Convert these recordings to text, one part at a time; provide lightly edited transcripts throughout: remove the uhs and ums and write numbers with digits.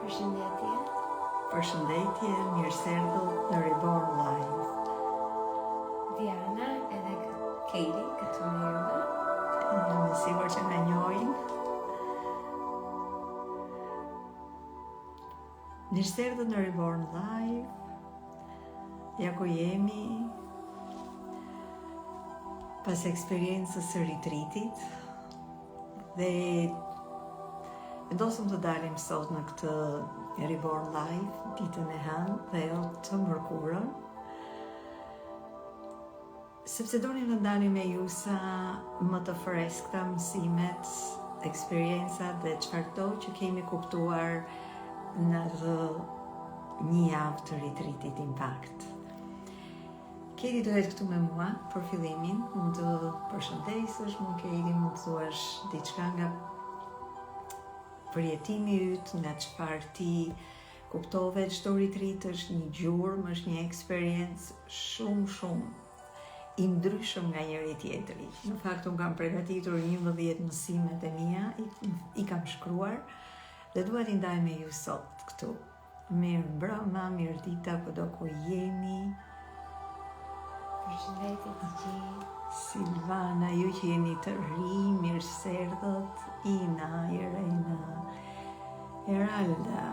Përshëndetje, mirë se erdhët në Reborn Live. Diana edhe Katie këtu me juve. Jam e sigurt që na njohin. Mirë se erdhët në Reborn Live. Ja ku jemi pas eksperiencës së retreatit dhe vendosëm të dalim sot në këtë Reborn Live, ditën e hënë dhe të mërkurën, sepse donim të ndalim me ju sa më të freskëta mësimet, eksperiencat dhe çfarëdo që kemi kuptuar në një javë të retreatit Impact. Katie do jetë këtu me mua për fillimin, mund të përshëndesësh, mund Katie, mund të thuash diçka nga përjetimi yt, nga çfarë ti kuptove. Çdo retreat është një gjurmë, është një eksperiencë shumë i ndryshëm nga njëri tjetri. Në fakt unë kam përgatitur 11 mësimet e mia, i kam shkruar dhe dua t'i ndaj me ju sot këtu. Mirë mbrëma, mirë dita, kudo ku jeni. Përshëndetje të gjithë. Silvana, ju që jeni të ri, mirë se erdhët. Ina, Irena, Eralda,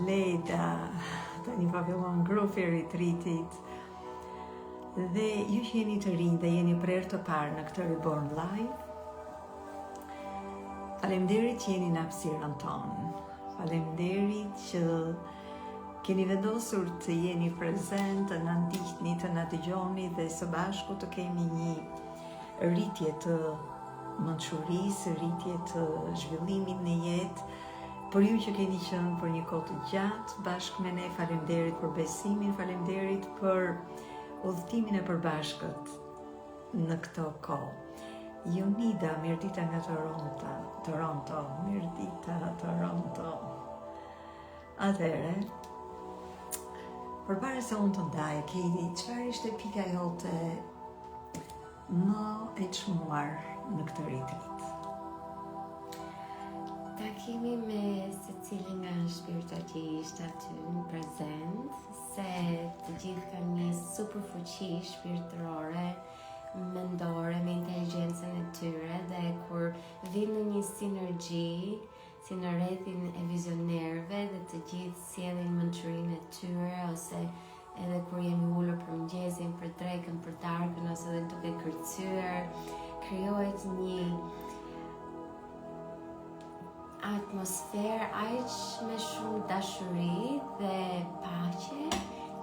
Leda, tani pa fillon grupi i retreatit. Dhe ju që jeni të rinj dhe jeni prerë të parë në këtë Reborn Live, faleminderit që jeni në hapësirën tonë. Faleminderit që keni vendosur të jeni prezent, të na ndiqni, të na dëgjoni dhe së bashku të kemi një rritje të mençurisë, rritje të zhvillimit në jetë. Për ju që keni qenë për një kohë të gjatë bashkë me ne, faleminderit për besimin, faleminderit për udhëtimin e përbashkët në këtë kohë. Jonida, mirëdita nga Toronto, mirëdita Toronto. Atëherë, përpara se unë të ndaj, Katie, çfarë ishte pika jote më e çmuar në këtë retreat? Takimi me secilin nga shpirtat që ishte aty në prezent, se të gjithë kanë një super fuqi shpirtërore, mendore, me inteligjencën e tyre, dhe kur vinë në një sinergji, si në rrethin e vizionerëve, dhe të gjithë sjellin mençurinë e tyre, ose edhe kur jemi ulur për mëngjesin, për drekën, për darkën, ose edhe duke kërcyer, krijohet një atmosferë aq me shumë dashuri dhe paqe,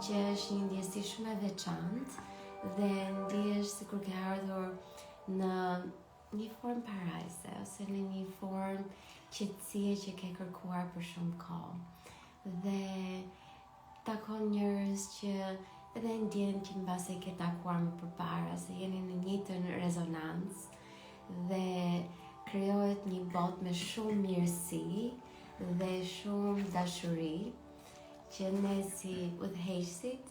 që është një ndjesi shumë e veçantë dhe ndihesh sikur ke ardhur në një formë parajse, ose në një formë qetësie që ke kërkuar për shumë kohë. Dhe takon njerëz që edhe ndjen që mbasi ke takuar më përpara, se jeni në njëjtën rezonancë dhe krijohet një botë me shumë mirësi dhe shumë dashuri, që ne si udhëheqësit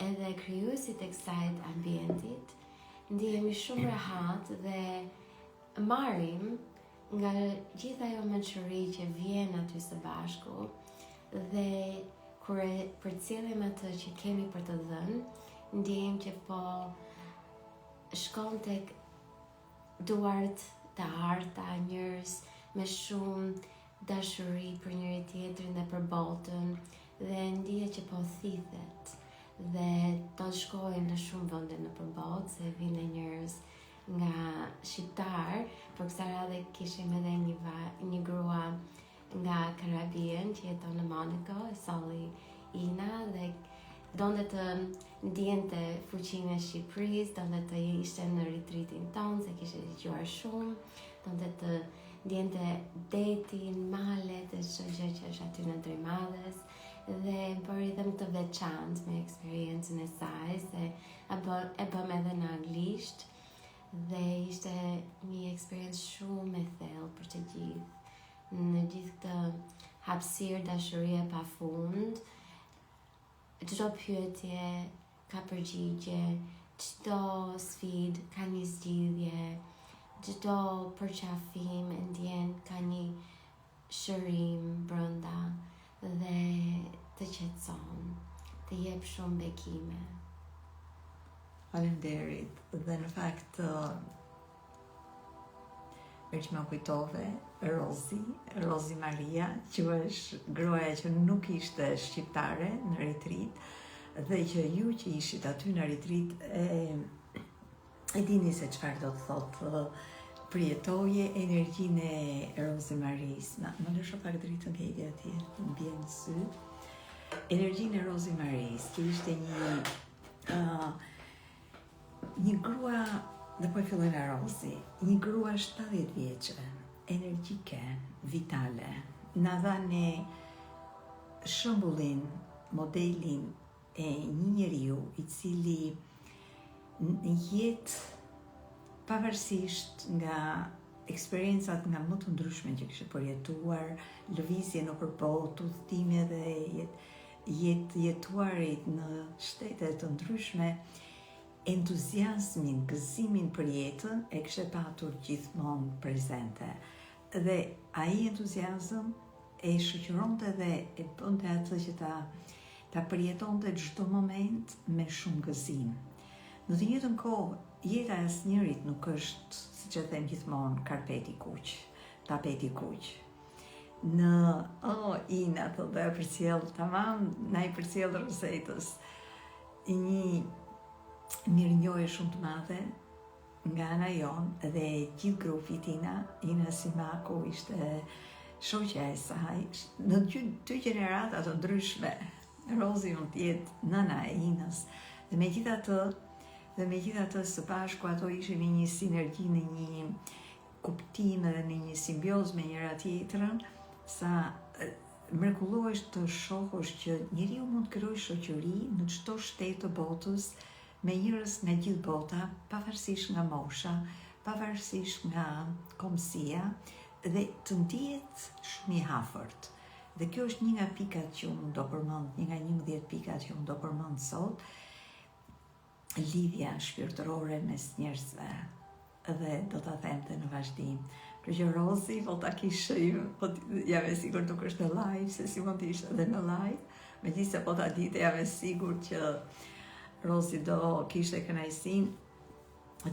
edhe krijuesit e kësaj ambientit ndihemi shumë rehat dhe marrim nga gjitha ajo mençuri që vjen aty së bashku, dhe kur e përcjellim atë që kemi për të dhënë, ndjejmë që po shkon tek duart të harta njerëz me shumë dashuri për njëri tjetrin dhe për botën, dhe ndihet që po thithet dhe do të shkojnë në shumë vende në përbotë, se vinë njerëz nga shqiptar. Për kësaj radhe kishim edhe një grua nga Karabien që jeton në Monaco, e solli Ina, dhe donte të ndjente fuqinë e Shqipërisë, donte të ishte në retreatin tonë, se kishte dëgjuar shumë, donte të ndjente detin, malet e çdo gjë që është aty në Drejmadhes, dhe bëri dhe më të veçantë me eksperiencën e saj, se e bëm edhe në anglisht, dhe ishte një eksperiencë shumë e thellë për të gjithë. Në gjithë këtë hapësirë dashurie pafund, çdo pyetje ka përgjigje, çdo sfidë ka një zgjidhje, çdo përqafim e ndjen ka një shërim brenda të jep shumë bekime. Faleminderit. Dhe në fakt që më kujtove Rozi Maria, që është gruaja që nuk ishte shqiptare në retrit, dhe që ju që ishit aty në retrit e dini se çfarë do të thotë përjetoje energjinë e Rozi Maris. Më lësho pak dritën ke ide atje, më bjen në sy. Energjinë e Rozi Maris, që ishte një grua, dhe po e filloj nga Rozi, një grua 70 vjeçe, energjike, vitale, na dhani shembullin, modelin e një njeriu i cili në jetë, pavarësisht nga eksperiencat nga më të ndryshme që kishte përjetuar, lëvizje nëpër botë, udhëtime dhe jetuarit në shtete të ndryshme, entuziazmin, gëzimin për jetën e kishte patur gjithmonë prezente. Dhe ai entuziazëm e shoqëronte dhe e bënte atë që ta përjetonte çdo moment me shumë gëzim. Në të njëjtën kohë, jeta e asnjërit nuk është, siç e them gjithmonë, karpeti kuq, tapeti kuq. Ina të dhe përcjell tamam, na i përcjell Rosetës një mirënjohje shumë të madhe nga ana jonë dhe gjithë grupi tina. Ina Simaku ishte shoqja e saj në dy gjenerata të ndryshme. Rozi mund të jetë nëna e Inës dhe megjithatë së bashku ato ishin në një sinergji, në një kuptim dhe në një simbiozë me njëra tjetrën, sa mrekullohesh të shohësh që njeriu mund të krijojë shoqëri në çdo shtet të botës me njerëz nga gjithë bota, pavarësisht nga mosha, pavarësisht nga komësia, dhe të ndihet shumë i afërt. Dhe kjo është një nga pikat që unë do përmend, një nga 11 pikat që unë do përmend sot, lidhja shpirtërore mes njerëzve, dhe do ta themte në vazhdim. Që Rozi, po ta kishe jam e sigurt nuk është në live, se si mund të ishte edhe në live, megjithëse po ta dite jam e sigurt që Rozi do kishte kënaqësinë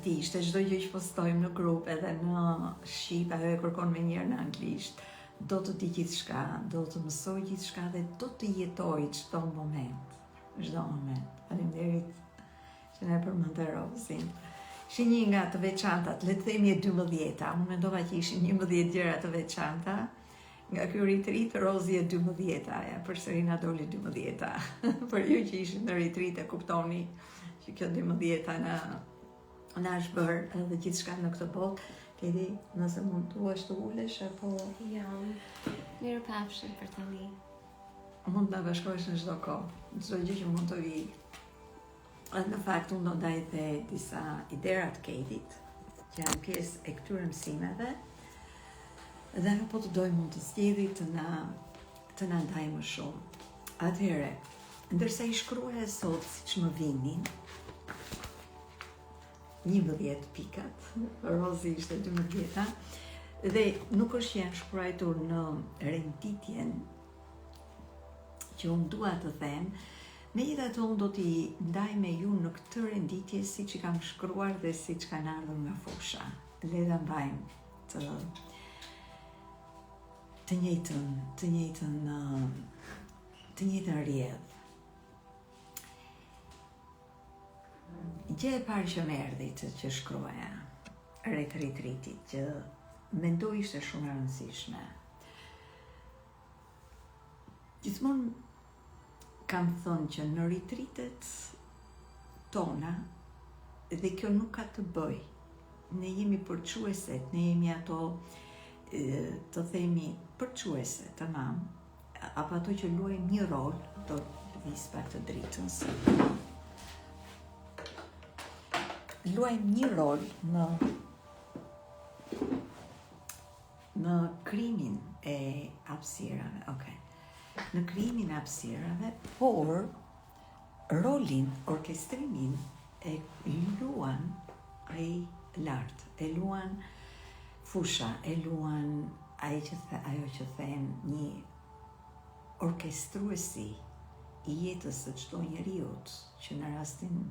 ti ishte çdo gjë që postojmë në grup edhe në shqip, ajo e kërkon me njërë në anglisht, do të di gjithçka, do të mësoj gjithçka dhe do të jetoj çdo moment. Faleminderit që ne përmendë Rozin. Ishte një nga të veçantat, le të themi e 12-ta, unë mendova që ishin 11 gjëra të veçanta. Nga ky retreat, Rozi e 12-ta, përsëri na doli 12-ta. Për ju që ishin në retreat e kuptoni që kjo 12-ta na është bërë edhe gjithçka në këtë botë. Kedi, nëse mund të uash të ulesh, apo... Jam, mirë pafshim për tani. Mund të bashkohesh në çdo kohë, çdo gjë që mund të vi. Në fakt, unë do ndaj dhe disa idera të Kedit, që janë pjesë e këtyre mësimeve, dhe nuk po të doj mund të zgjedhi të na ndaj më shumë. Atëhere, ndërsa i shkruaj sot siç më vinin, 11 pikat, Rozi ishte 12-ta, dhe nuk është që janë shkruar në renditjen që unë dua të them, megjithatë unë do t'i ndaj me ju në këtë renditje siç i kam shkruar dhe siç kanë ardhur nga fusha. Le ta mbajmë të njëjtën rrjedh. Gjë e parë që më erdhi që shkruaja rreth retreatit, që mendoj ishte shumë e rëndësishme. Gjithmonë kam thënë që në retreatet tona, dhe kjo nuk ka të bëj, ne jemi përçueset, ne jemi ato, të themi përçuese, tamam, apo ato që luajmë një rol, do të vis pak të dritën se luajmë një rol në krimin e hapësirave, në krimin e hapësirave, por rolin, orkestrimin e luan ai lart, e luan fusha, e luan ajo që them një orkestruesi i jetës së çdo njeriut, që në rastin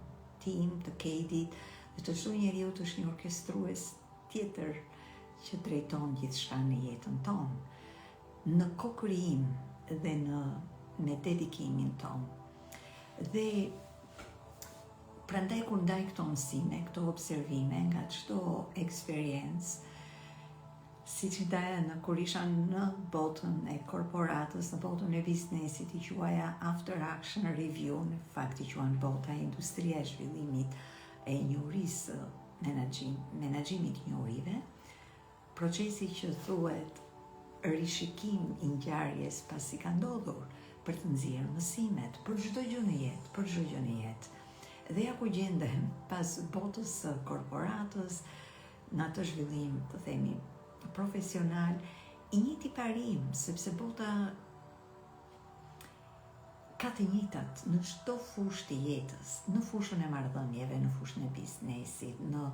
tim, të Kedit, dhe të çdo njeriut është një orkestrues tjetër që drejton gjithçka në jetën tonë, në kokrijim dhe me dedikimin tonë. Dhe prandaj kur ndaj këto mësime, këto observime nga çdo eksperiencë, siç ndaja kur isha në botën e korporatës, në botën e biznesit, i quaja after action review, në fakt i quan bota e industria e zhvillimit e njohurisë, menaxhimit njohurive, procesi që thuhet rishikim i ngjarjes pasi ka ndodhur, për të nxjerrë mësimet për çdo gjë në jetë. Dhe ja ku gjendem pas botës së korporatës, në atë zhvillim, të themi, profesional, i njëjti parim, sepse bota ka të njëjtat në çdo fushë të jetës, në fushën e marrëdhënieve, në fushën e biznesit, në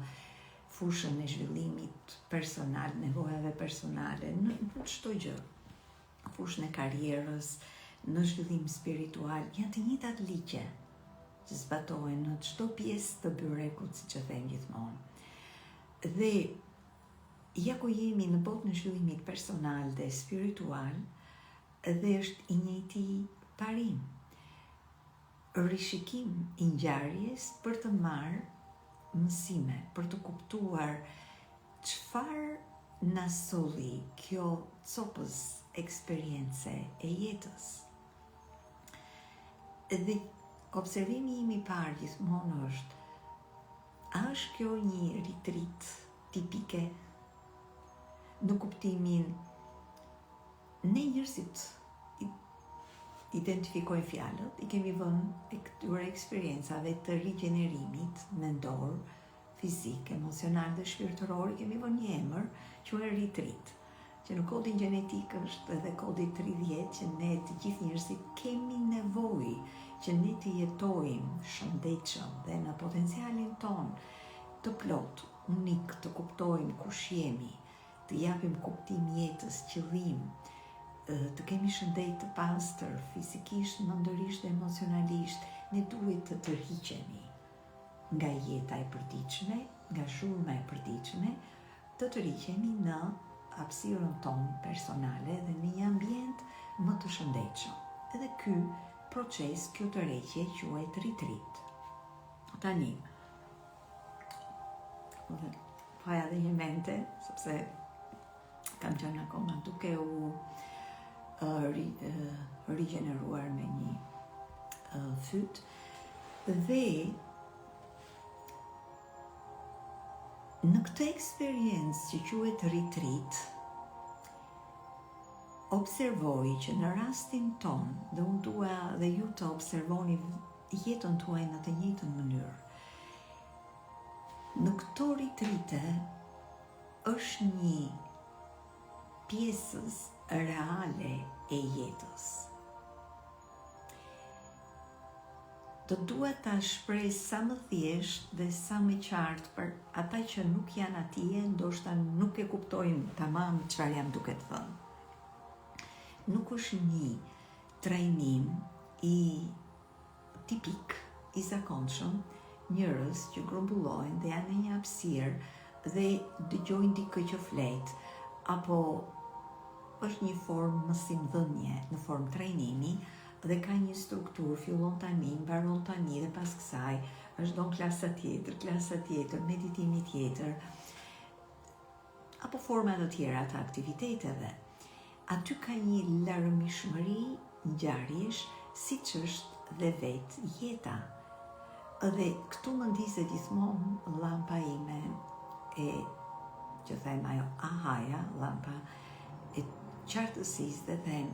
fushën e zhvillimit personal, nevojave personale, në çdo gjë, fushën e karrierës, në zhvillim spiritual, janë të njëjtat ligje që zbatohen në çdo pjesë të byrekut, siç e them gjithmonë. Dhe ja ku jemi në botën e zhvillimit personal dhe spiritual, dhe është i njëjti parim. Rishikim i ngjarjes për të marrë mësime, për të kuptuar çfarë na solli kjo copës eksperience e jetës. Dhe observimi im i parë gjithmonë është, a është kjo një retreat tipike në kuptimin ne njerëzit identifikojnë fjalët, i kemi vënë e këtyre eksperiencave të rigjenerimit mendor, fizik, emocional dhe shpirtëror, i kemi vënë një emër që është retreat, që në kodin gjenetik është edhe kodi 30, që ne të gjithë njerëzit kemi nevojë që ne të jetojmë shëndetshëm dhe në potencialin ton të plot, unik, të kuptojmë kush jemi, të japim kuptim jetës, qëllim, të kemi shëndet të pastër, fizikisht, mendërisht dhe emocionalisht, ne duhet të tërhiqemi nga jeta e përditshme, nga zhurma e përditshme, të tërhiqemi në hapësirën tonë personale dhe në një ambient më të shëndetshëm. Edhe ky proces, kjo tërheqje quhet retreat. Tani, paja dhe një mente, sepse kam qenë akoma duke u rigjeneruar me një fyt, dhe në këtë eksperiencë që quhet retreat, observoj që në rastin ton, dhe unë dua dhe ju të observoni jetën tuaj në të njëjtën mënyrë. Në këto retreate është një pjesës reale e jetës. Do dua ta shpreh sa më thjesht dhe sa më qartë për ata që nuk janë atje, ndoshta nuk e kuptojnë tamam çfarë jam duke të thënë. Nuk është një trajnim i tipik, i zakonshëm, njerëz që grumbullojnë dhe janë në një hapësirë dhe dëgjojnë dikë që flet, apo është një formë mësimdhënie në formë trajnimi dhe ka një strukturë, fillon tani, mbaron tani dhe pas kësaj është don klasa tjetër, meditimi tjetër, apo forma të tjera të aktiviteteve. Aty ka një larmishmëri ngjarjesh, siç është dhe vetë jeta. Dhe këtu më ndizet gjithmonë lampa ime e, që them ajo ahaja, lampa e qartësisë, dhe them,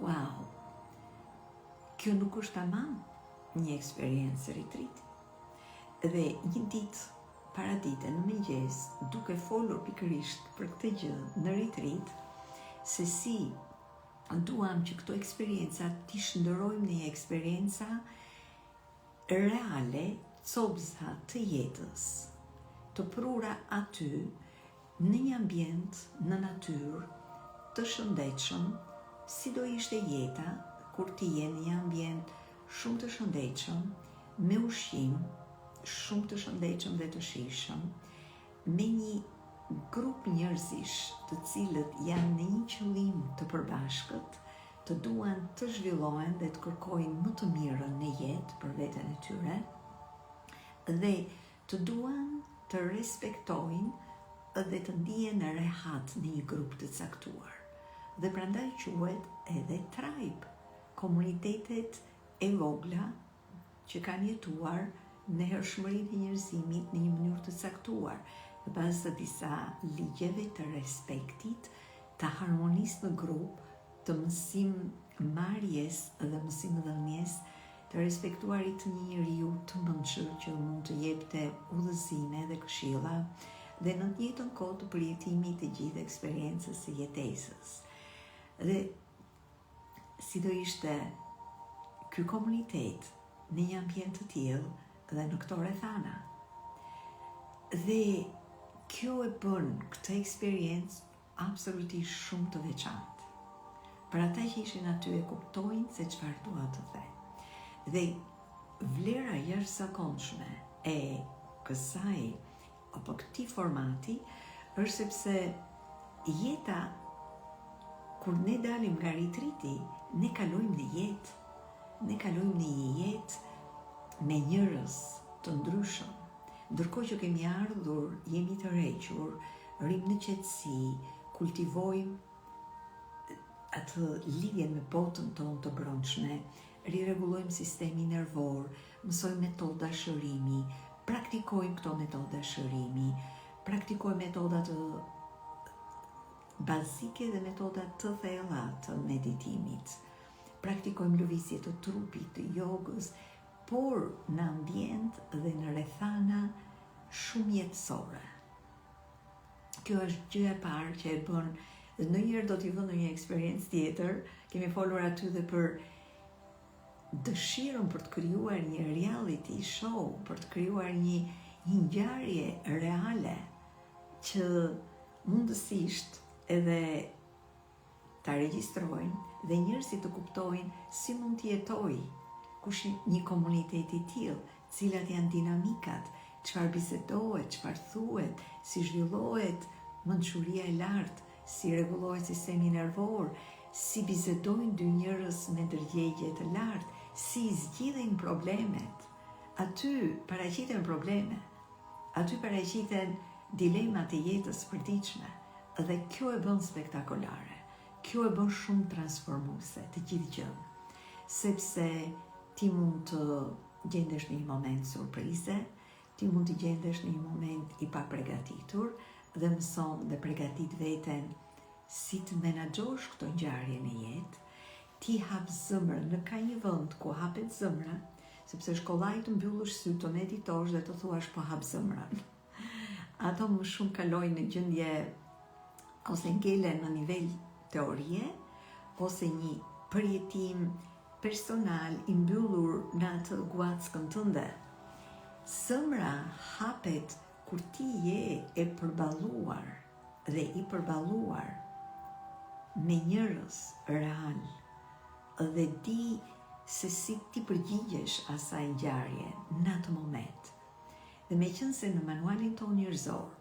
wow, kjo nuk është tamam një eksperiencë retreat. Dhe një ditë para dite në mëngjes, duke folur pikërisht për këtë gjë në retreat, se si duam që këto eksperienca t'i shndërojmë në një eksperienca reale, copëza të jetës, të prura aty, në një ambient, në natyrë, të shëndetshëm, si do ishte jeta, kur ti je në një ambient shumë të shëndetshëm, me ushqim shumë të shëndetshëm dhe të shijshëm, me një grup njerëzish të cilët janë në një qëllim të përbashkët, të duan të zhvillohen dhe të kërkojnë më të mirën në jetë për veten e tyre, dhe të duan të respektojnë dhe të ndihen rehat në një grup të caktuar. Dhe prandaj quhet edhe tribe, komunitetet e vogla që kanë jetuar në hershmërinë e njerëzimit në një mënyrë të caktuar, në bazë të disa ligjeve të respektit, të harmonisë në grup, të mësimmarrjes dhe mësimdhënies, të respektuarit të një njeriu të mençur që mund të jepte udhëzime dhe këshilla dhe në të njëjtën kohë të përjetimit të gjithë eksperiencës së jetesës. Dhe si do ishte ky komunitet në një ambient të tillë dhe në këto rrethana. Dhe kjo e bën këtë eksperiencë absolutisht shumë të veçantë. Për ata që ishin aty e kuptojnë se çfarë dua të them. Dhe vlera jashtëzakonshme e kësaj apo këtij formati është sepse jeta, kur ne dalim nga ritriti, ne kalojmë në jetë. Ne kalojmë në një jetë me njerëz të ndryshëm. Ndërkohë që kemi ardhur, jemi të rrequr, rrim në qetësi, kultivojmë atë lidhjen me botën tonë të brendshme, rirregullojmë sistemin nervor, mësojmë metoda shërimi, praktikojmë këto metoda shërimi, praktikojmë metoda të bazike dhe metoda të thella të meditimit, praktikojmë lëvizje të trupit, të jogës, por në ambient dhe në rrethana shumë jetësore. Kjo është gjëja e parë që e bën, dhe ndonjëherë do t'i vë në një eksperiencë tjetër, kemi folur aty dhe për dëshirën për të krijuar një reality show, për të krijuar një ngjarje reale që mundësisht edhe ta regjistrojnë dhe njerëzit të kuptojnë si mund të jetojë kush një komunitet i tillë, cilat janë dinamikat, çfarë bisedohet, çfarë thuhet, si zhvillohet mençuria e lartë, si rregullohet sistemi nervor, si bisedojnë dy njerëz me ndërgjegje të lartë, si zgjidhin problemet. Aty paraqiten probleme, aty paraqiten dilemat e jetës përditshme, dhe kjo e bën spektakolare. Kjo e bën shumë transformuese të gjithë gjën, sepse ti mund të gjendesh në një moment surprize, ti mund të gjendesh në një moment i papregatitur dhe mëson dhe përgatit veten si të menaxhosh këto ngjarje në jetë. Ti hap zemrën, në ka një vend ku hapet zemra, sepse shkollaj të mbyllësh sy, të meditosh dhe të thuash po hap zemrën. Ato më shumë kalojnë në gjendje ose ngelen në nivel teorie, ose një përjetim personal i mbyllur në atë guackën tënde. Zemra hapet kur ti je e përballuar dhe i përballuar me njerëz real dhe di se si ti përgjigjesh asaj ngjarje në atë moment. Dhe meqense në manualin tonë njerëzor,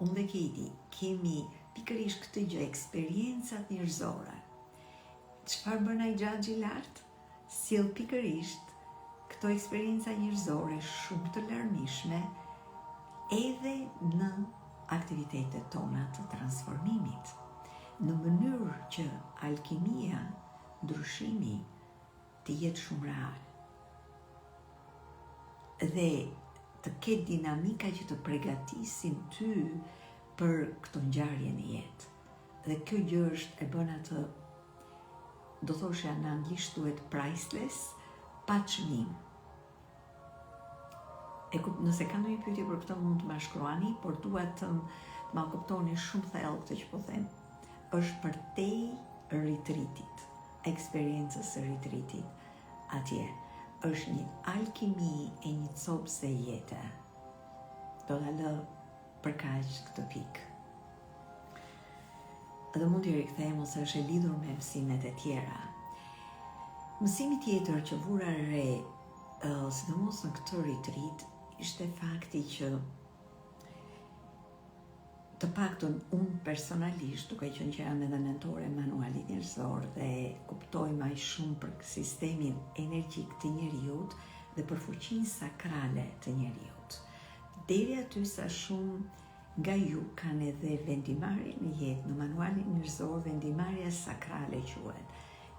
unë dhe Keti kemi pikërisht këtë gjë, eksperiencat njerëzore. Çfarë bën ai xhaxhi i lartë? Sjell pikërisht këto eksperienca njerëzore shumë të larmishme edhe në aktivitetet tona të transformimit, në mënyrë që alkimia, ndryshimi, të jetë shumë real. Dhe të ketë dinamika që të përgatisin ty për këto ngjarje në jetë. Dhe kjo gjë është e bën atë, do thosha në anglisht thuhet priceless, pa çmim. Nëse ka ndonjë pyetje për këtë mund të ma shkruani, por dua të ma kuptoni shumë thellë këtë që po them. Është për te retreatit, eksperiencës së retreatit. Atje është një alkimi e një copse jete. Do ta lë për kaq këtë pikë. Dhe mund t'i rikthejmë ose është e lidhur me mësimet e tjera. Mësimi tjetër që vura re, sidomos në këtë retreat, ishte fakti që të paktën unë personalisht, duke qenë që jam edhe mentore manualit njerëzor dhe kuptoj më shumë për sistemin energjik të njeriut dhe për fuqinë sakrale të njeriut. Deri aty sa shumë nga ju kanë edhe vendimarrje në jetë, në manualin njerëzor vendimarrja sakrale quhet.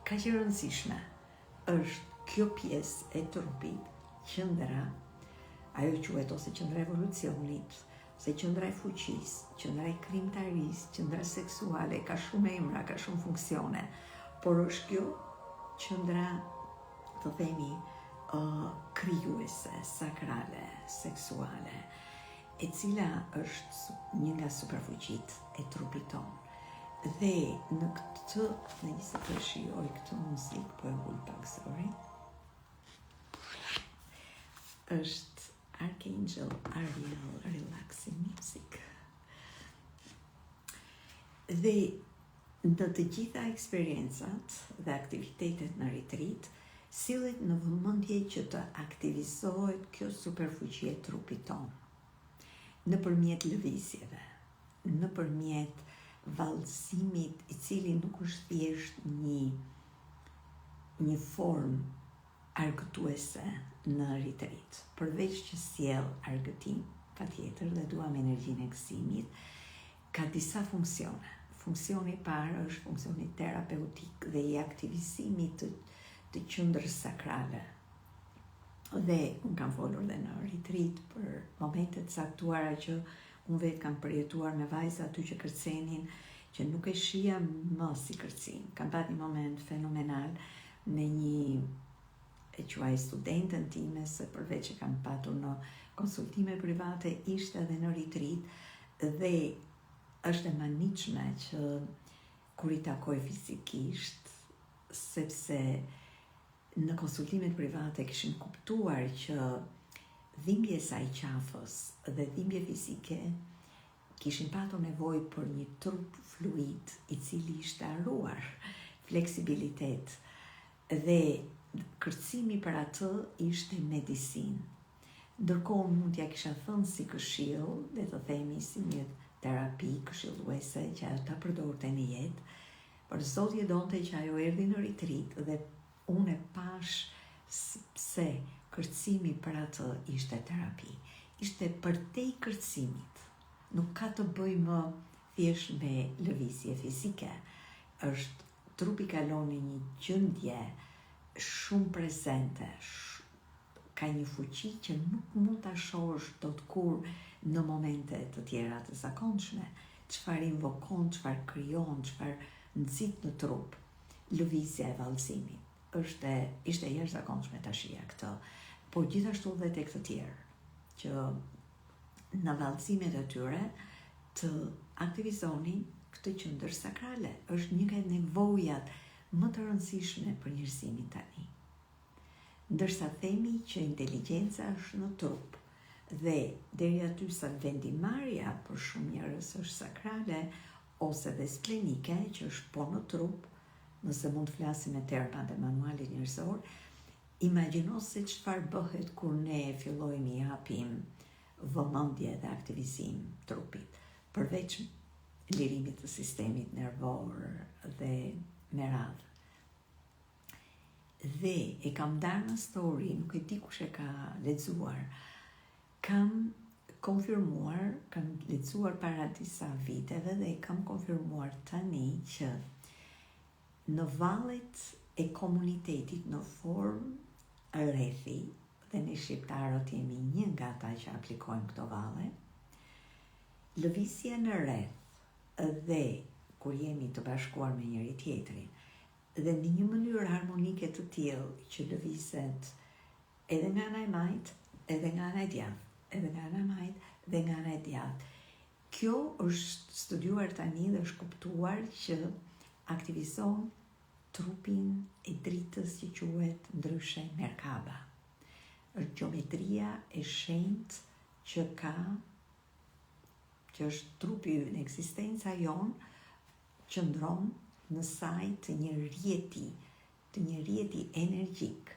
Ka që rëndësishme është kjo pjesë e trupit, qendra, ajo quhet ose qendra e evolucionit, se qendra e fuqisë, qendra e krijimtarisë, qendra seksuale, ka shumë emra, ka shumë funksione, por është kjo qendra, të themi, krijuese, sakrale, seksuale, e cila është një nga superfuqitë e trupit tonë. Dhe në këtë, në një se të shijoj këtë muzikë, po e vull pak sorry, është Archangel Ariel Relaxing Music. Dhe në të gjitha eksperiencat dhe aktivitetet në retreat, sillet në vëmendje që të aktivizohet kjo superfuqi e trupit tonë, nëpërmjet lëvizjeve, nëpërmjet vallëzimit i cili nuk është thjesht një formë argëtuese në retreat. Përveç që sjell argëtim, patjetër, dhe duam energjinë e gëzimit, ka disa funksione. Funksioni i parë është funksioni terapeutik dhe i aktivizimit të qendrës sakrale. Dhe unë kam folur dhe në retreat për momentet caktuara që unë vetë kam përjetuar me vajza aty që kërcenin, që nuk e shija më si kërcim. Kam pat një moment fenomenal me një e quaj studentën time, se përveç që kam patur në konsultime private, ishte edhe në retreat dhe është e maniqme që kur i takoj fizikisht, sepse në konsultimet private kishim kuptuar që dhimbje sa i qafës dhe dhimbje fizike kishin patur nevojë për një trup fluid i cili ishte arruar, fleksibilitet, dhe kërcimi për atë ishte medicinë. Ndërkohë mund t'ja kisha thënë si këshill, dhe të themi si një terapi këshilluese që ajo ta përdorte në jetë, por Zoti e donte që ajo erdhi në retreat dhe unë e pash se kërcimi për atë ishte terapi. Ishte përtej kërcimit. Nuk ka të bëjë më thjesht me lëvizje fizike. Trupi kalon në një gjendje shumë prezente, ka një fuqi që nuk mund ta shohësh dot kur në momente të tjera të zakonshme. Çfarë invokon, çfarë krijon, çfarë nxit në trup, lëvizja e vallëzimit. Ishte jashtëzakonshme ta shija këtë, por gjithashtu dhe tek të tjerë, që në vallëzimet e tyre të aktivizonin këtë qendër sakrale. Është një nga nevojat më të rëndësishme për njerëzimin tani. Ndërsa themi që inteligjenca është në trup dhe deri aty sa vendimarrja për shumë njerëz është sakrale ose dhe splenike, që është po në trup, nëse mund të flasim me termat e manualit njerëzor, imagjino se çfarë bëhet kur ne fillojmë i japim vëmendje dhe aktivizim trupit, përveç lirimit të sistemit nervor dhe me radhë. Dhe e kam darë në story, nuk e di kush e ka lexuar, kam konfirmuar, kam lexuar para disa viteve dhe e kam konfirmuar tani që në vallet e komunitetit në formë rrethi, dhe ne shqiptarët jemi një nga ata që aplikojmë këto valle, lëvizja në rreth dhe kur jemi të bashkuar me njëri tjetrin, dhe në një mënyrë harmonike të tillë që lëvizet edhe nga ana e majt, edhe nga ana e djathtë, edhe nga ana e majt dhe nga ana e djathtë. Kjo është studiuar tani dhe është kuptuar që aktivizon trupin e dritës që quhet ndryshe Merkaba. Është gjeometria e shenjtë që është trupi në ekzistenca jon, qëndron në saj të një rjeti të një rjeti energjik,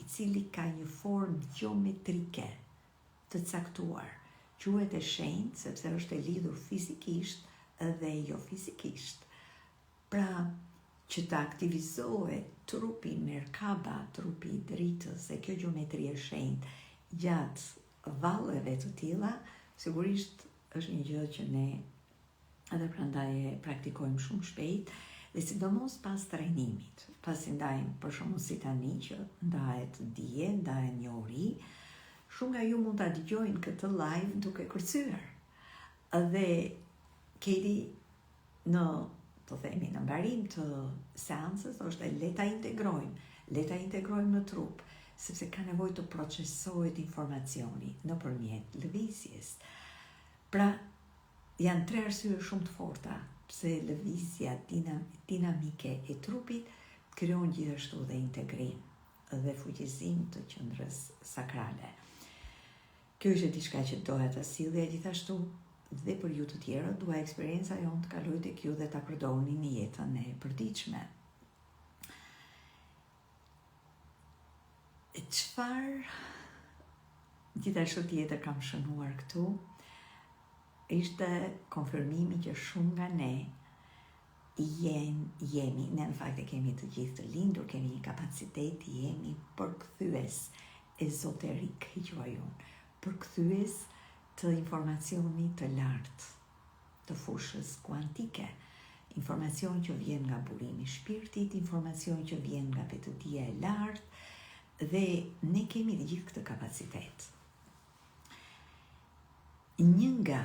i cili ka një formë geometrike të caktuar. Quhet e shenjtë sepse është e lidhur fizikisht dhe jo fizikisht. Pra, që të aktivizohet trupi Merkaba, trupi i dritës, e kjo gjeometri e shenjtë gjatë valleve të tilla, sigurisht është një gjë që ne edhe prandaj e praktikojmë shumë shpejt, dhe sidomos pas trajnimit, pasi ndajmë për shembull si tani që ndahet dije, ndahet njohuri, shumë nga ju mund ta dëgjojnë këtë live duke kërcyer. Dhe keni në, të themi, në mbarim të seancës, është le ta integrojmë në trup, sepse ka nevojë të procesohet informacioni nëpërmjet lëvizjes. Pra, janë 3 arsye shumë të forta pse lëvizja dinamike e trupit krijon gjithashtu dhe integrim dhe fuqizim të qendrës sakrale. Kjo është diçka që doja ta sillja, gjithashtu dhe për ju të tjerë, dua eksperienca jonë të kaloj tek ju dhe ta përdorni në jetën e përditshme. Çfarë gjithashtu tjetër kam shënuar këtu, ishte konfirmimi që shumë nga ne jemi, ne në fakt e kemi të gjithë të lindur, kemi një kapacitet, jemi përkthyes ezoterik, i quaj unë, përkthyes të informacioni të lartë, të fushës kuantike, informacion që vjen nga burimi i shpirtit, informacion që vjen nga vetëdia e lartë, dhe ne kemi të gjithë këtë kapacitet. Një nga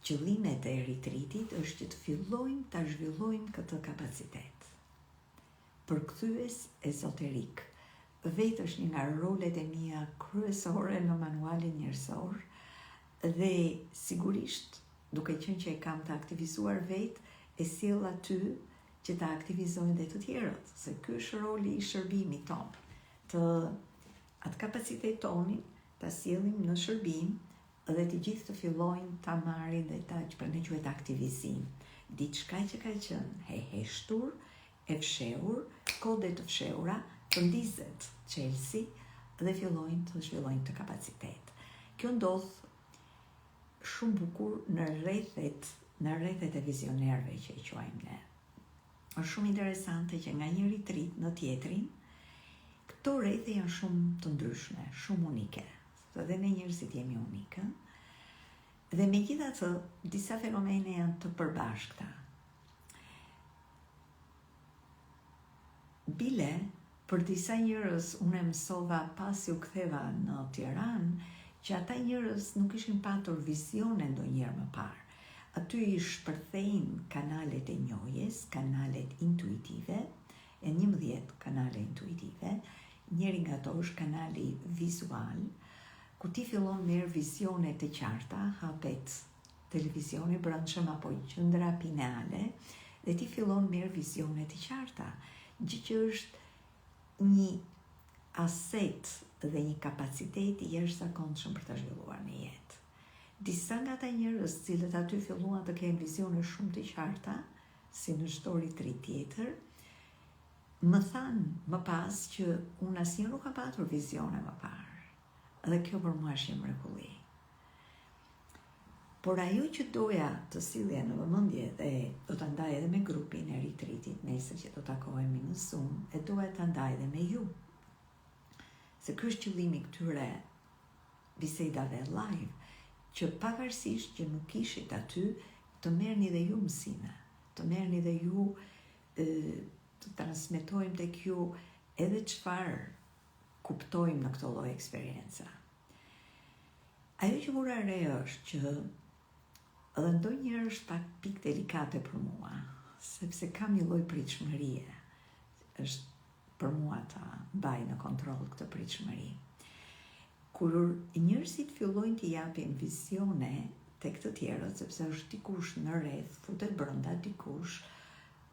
qëllimet e retreatit është që të fillojmë ta zhvillojmë këtë kapacitet. Përkthyes ezoterik. Vetë është një nga rolet e mia kryesore në manualin njerëzor, dhe sigurisht, duke qenë që e kam të aktivizuar vetë, e sjell aty që ta aktivizojnë dhe të tjerët, se ky është roli i shërbimit tonë, të atë kapacitet tonin ta sjellim në shërbim dhe të gjithë të fillojnë ta marrin dhe ta që ne quhet aktivizim. Diçka që ka qenë e heshtur, e fshehur, kode të fshehura, të ndizet çelësi dhe fillojnë të zhvillojnë të kapacitet. Kjo ndodh shumë bukur në rrethet e vizionerëve që i quajmë ne. Është shumë interesante që nga një retreat në tjetrin, këto rrethe janë shumë të ndryshme, shumë unike. Dhe ne njerëzit jemi unikë. Dhe megjithatë, disa fenomene janë të përbashkëta. Bile, për disa njerëz unë mësova pasi u ktheva në Tiranë, që ata njerëz nuk ishin patur vizione ndonjëherë më parë. Aty i shpërthejnë kanalet e njohjes, kanalet intuitive, e 11 kanale intuitive. Njëri nga to është kanali vizual, ku ti fillon merr vizione të qarta, hapet televizioni brendshëm apo qendra pineale, dhe ti fillon merr vizione të qarta, gjë që është një aset dhe një kapacitet i jashtëzakonshëm për ta zhvilluar në jetë. Disa nga ata njerëz cilët aty filluan të kenë vizione shumë të qarta, si në çdo retreat tjetër, më thanë më pas që unë asnjëherë nuk kam patur vizione më parë. Dhe kjo për mua është një mrekulli. Por ajo që doja të sillja në vëmendje dhe do ta ndaj edhe me grupin e retreatit nesër që do takohemi në Zoom, e doja ta ndaj edhe me ju. Se ky është qëllimi këtyre bisedave live, që pavarësisht që nuk ishit aty, të merrni dhe ju mësime, të merrni dhe ju të transmetojmë tek ju edhe çfarë kuptojmë në këto lloj eksperienca. Ajo që mora re është që edhe ndonjëherë është pak pikë delikate për mua, sepse kam një lloj pritshmërie. Është për mua ta mbaj në kontroll këtë pritshmëri. Kur njerëzit fillojnë të japin vizione tek të tjerët, sepse është dikush në rreth, futet brenda dikush,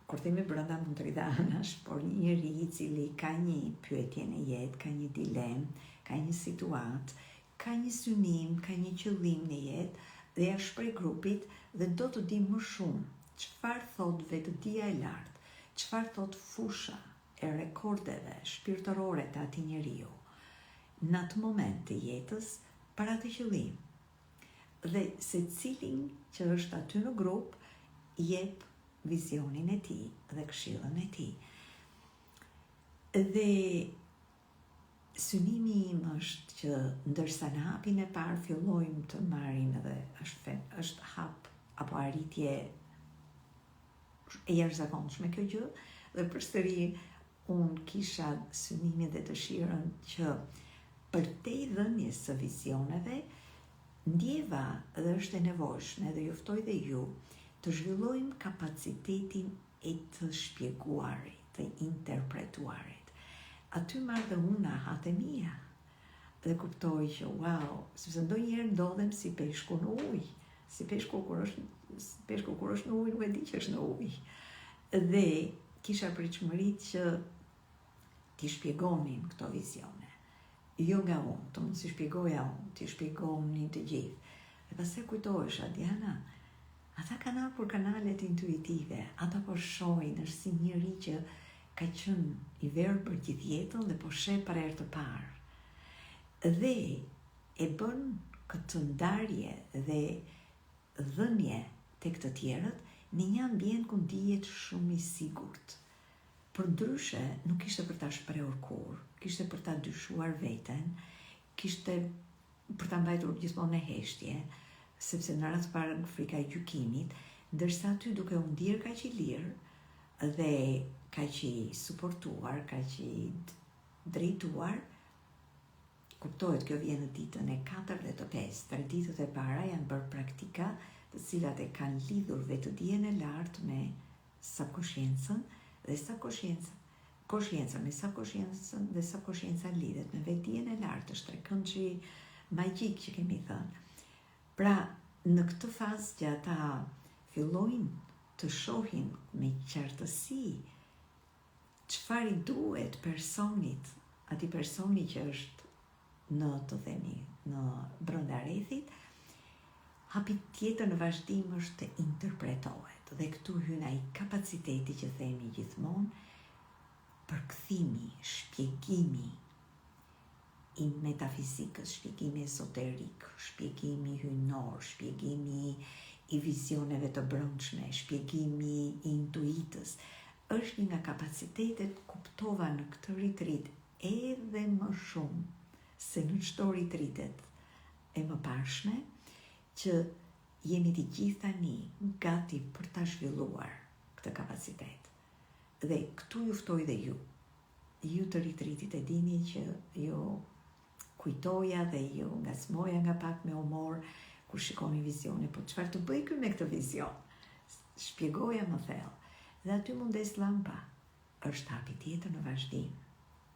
kur themi brenda mund të rridha anash, por një njeri i cili ka një pyetje në jetë, ka një dilemë, ka një situatë, ka një synim, ka një qëllim në jetë, dhe ja shpreh grupit dhe do të di më shumë çfarë thot vetëdia e lartë, çfarë thot fusha e rekordeve shpirtërore të atij njeriu në atë moment të jetës për atë qëllim. Dhe secilin që është aty në grup jep vizionin e tij dhe këshillën e tij. Dhe synimi im është që ndërsa në hapin e parë fillojmë të marrim edhe është hap apo arritje e jashtëzakonshme kjo gjë, dhe përsëri unë kisha synimin dhe dëshirën që përtej dhënies së vizioneve ndjeva dhe është e nevojshme dhe ju ftoj dhe ju të zhvillojmë kapacitetin e të shpjeguarit, të interpretuarit. Aty marrë dhe unë ahat e mia dhe kuptoj që wow, sepse ndonjëherë ndodhem si peshku në ujë, si peshku kur është në ujë nuk e di që është në ujë. Dhe kisha pritshmëritë që t'i shpjegonin këto vizione. Jo nga unë, të mund si shpjegoja unë, t'i shpjegonin të gjithë. Dhe pastaj kujtohesha, Diana, ata kanë hapur kanalet intuitive, ata po shohin, është si njëri që ka qenë i verë për gjithë jetën dhe po sheh për herë të parë. Dhe e bën këtë ndarje dhe dhënje tek të tjerët në një ambient ku ndihet shumë i sigurt. Përndryshe nuk ishte për ta shprehur kurrë, kishte për ta dyshuar veten, kishte për ta mbajtur gjithmonë në heshtje, sepse në radhë parë frika e gjykimit, ndërsa aty duke u ndier kaq i lirë dhe kaq i suportuar, kaq i drejtuar, kuptohet kjo vjen në ditën e 4 dhe të 5. 3 ditët e para janë bërë praktika të cilat e kanë lidhur vetëdijen e lartë me subkonsciencën dhe konsciencën me subkonsciencën dhe subkonscienca lidhet me vetëdijen e lartë, është trekëndshi magjik që kemi thënë. Pra, në këtë fazë që ata fillojnë të shohin me qartësi çfarë i duhet personit, atij personi që është në të themi në brenda rrethit, hapi tjetër në vazhdim është të interpretohet. Dhe këtu hyn ai kapaciteti që themi gjithmonë, përkthimi, shpjegimi i metafizikës, shpjegimi esoterik, shpjegimi hyjnor, shpjegimi i vizioneve të brendshme, shpjegimi i intuitës, është një nga kapacitetet kuptova në këtë retreat edhe më shumë se në çdo retreatet e mëparshme, që jemi të gjithë tani gati për ta zhvilluar këtë kapacitet. Dhe këtu ju ftoj dhe ju të retreatit e dini që ju kujtoja dhe ju ngacmoja nga pak me humor kur shikoni vizione, po çfarë të bëj këtu me këtë vizion? Shpjegoja më thellë. Dhe aty mundes lampa, është hapi tjetër në vazhdim,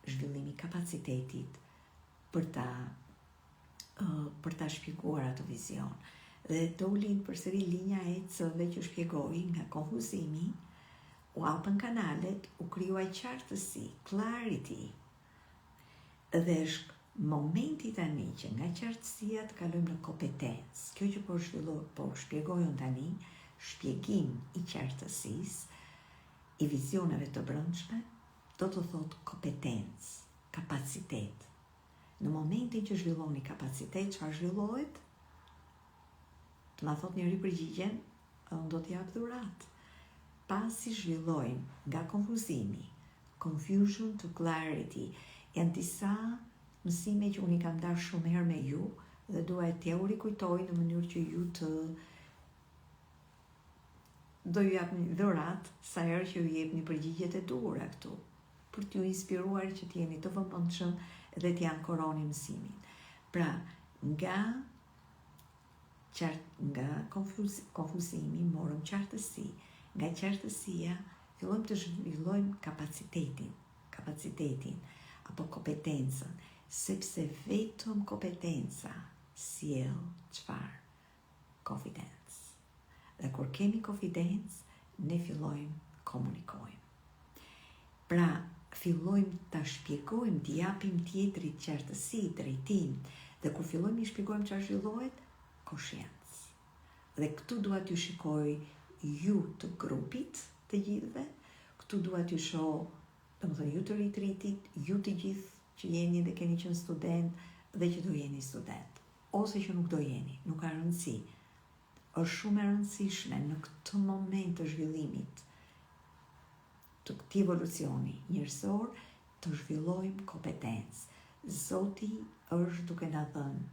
zhvillimi kapacitetit për ta shpjeguar atë vizion. Dhe të ulin përsëri linja e C-ve që shpjegoi nga konfuzimi, u hapën kanalet, u krijuai qartësi, clarity. Dhe është momenti tani që nga qartësia të kalojmë në kompetencë. Kjo që po shpjegojmë tani, shpjegim i qartësisë, i vizioneve të brendshme, do të thotë kompetencë, kapacitet. Në momentin që zhvilloni kapacitet, çfarë zhvillohet? Të ma thot njëri përgjigjen, unë do t'jap dhuratë. Pasi zhvillojmë nga konfuzimi, confusion to clarity, janë disa mësime që unë i kam darë shumë herë me ju dhe dua t'ja u rikujtoj në mënyrë që ju të do ju jap një dhuratë sa herë që ju jep një përgjigjet e duhura këtu, për t'ju inspiruar që t'jeni të vëmendshëm dhe t'ja ankoroni mësimin. Pra, nga konfuzimi morëm qartësi, nga qartësia fillojmë të zhvillojmë kapacitetin apo kompetencën, sepse vetëm kompetenca sjell çfarë? Konfidencë. Dhe kur kemi konfidencë, ne fillojmë komunikojmë. Pra, fillojmë ta shpjegojmë, t'i japim tjetrit qartësi, drejtim, dhe kur fillojmë i shpjegojmë çfarë zhvillohet, konsciencë. Dhe këtu dua t'ju shikoj ju të grupit të gjithëve, këtu dua t'ju shoh Domethënë ju të retreatit, ju të gjithë që jeni dhe keni qenë student dhe që do jeni student, ose që nuk do jeni, nuk ka rëndësi. Është shumë e rëndësishme në këtë moment të zhvillimit të këtij evolucioni njerëzor të zhvillojmë kompetencë. Zoti është duke na dhënë,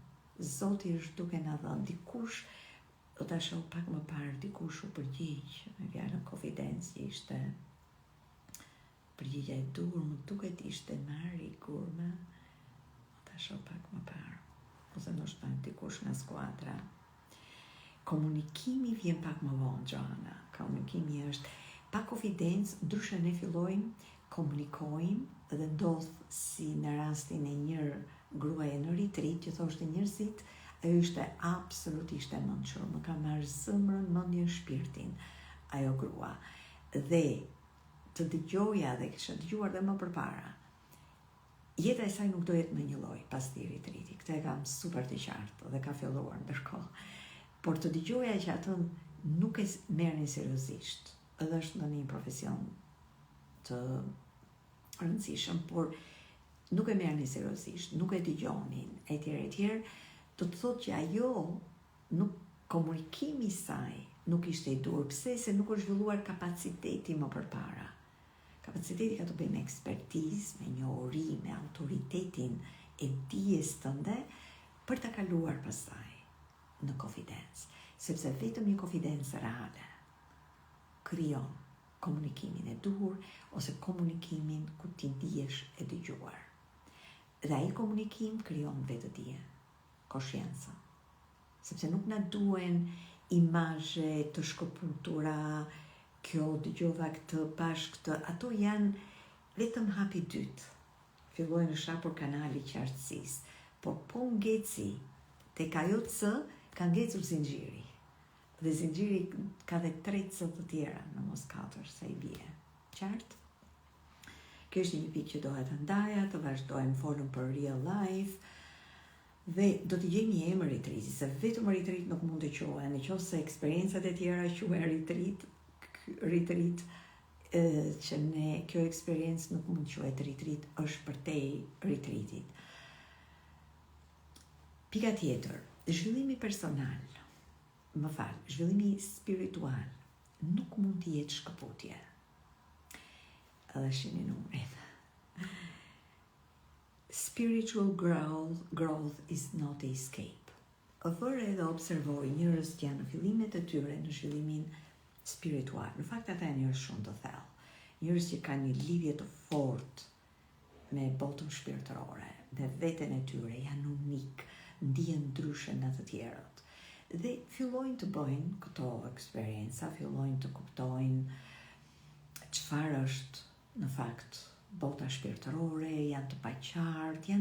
Zoti është duke na dhënë. Dikush, do ta shoh pak më parë, dikush u përgjigj me fjalën konfidencë, që ishte përgjigja e dur, më duket ishte Mari Gurma. Do ta shoh pak më parë. Ose ndoshta dikush nga skuadra. Komunikimi vjen pak më vonë, Joana. Komunikimi është pa konfidencë, ndryshe ne fillojmë komunikojmë dhe ndodh si në rastin e një gruaje në retreat që thoshte njerëzit, ajo ishte absolutisht e mençur, më ka marrë zemrën, mendjen, shpirtin ajo grua. Dhe të dëgjoja dhe kisha dëgjuar dhe më përpara. Jeta e saj nuk do jetë më një lloj pas këtij retreati. Këtë e kam super të qartë dhe ka filluar ndërkohë. Por të dëgjoja që atë nuk e merrnin seriozisht. Edhe është në një profesion të rëndësishëm, por nuk e merrnin seriozisht, nuk e dëgjonin, etj. Do të thotë që ajo nuk, komunikimi i saj nuk ishte i dur. Pse? Se nuk është zhvilluar kapaciteti më përpara. Kapaciteti ka të bëjë me ekspertizë, me njohuri, me autoritetin e dijes tënde për të kaluar pastaj në konfidencë. Sepse vetëm një konfidencë reale krijon komunikimin e dur ose komunikimin ku ti ndihesh e dëgjuar. Dhe ai komunikim krijon vetëdije, koscienca. Sepse nuk na duhen imazhe të shkëputura, kjo dëgjova këtë, pash këtë, ato janë vetëm hapi dytë. Fillojnë në shapur kanali qartësisë, por po ngeci tek ajo C, ka ngecur zinxhiri. Dhe zinxhiri ka dhe 3 C të tjera, në mos 4, sa i bie. Qartë? Kjo është një pikë që doja të ndaja, të vazhdojmë folëm për real life, dhe do të gjejmë një emër retreati, se vetëm retreat nuk mund të quhen, nëse eksperiencat e tjera quhen retreat, që ne kjo eksperiencë nuk mund të quhet retreat, është përtej retreatit. Pika tjetër, zhvillimi personal, zhvillimi spiritual nuk mund të jetë shkëputje. Edhe shihni numrin. Spiritual growth is not escape. Vërë edhe observoj njerëz që janë në fillimet e tyre në zhvillimin spiritual. Në fakt ata janë njerëz shumë të thellë. Njerëz që kanë një lidhje të fortë me botën shpirtërore dhe veten e tyre, janë unik, ndihen ndryshe nga të tjerët. Dhe fillojnë të bëjnë këto eksperienca, fillojnë të kuptojnë çfarë është në fakt bota shpirtërore, janë të paqartë,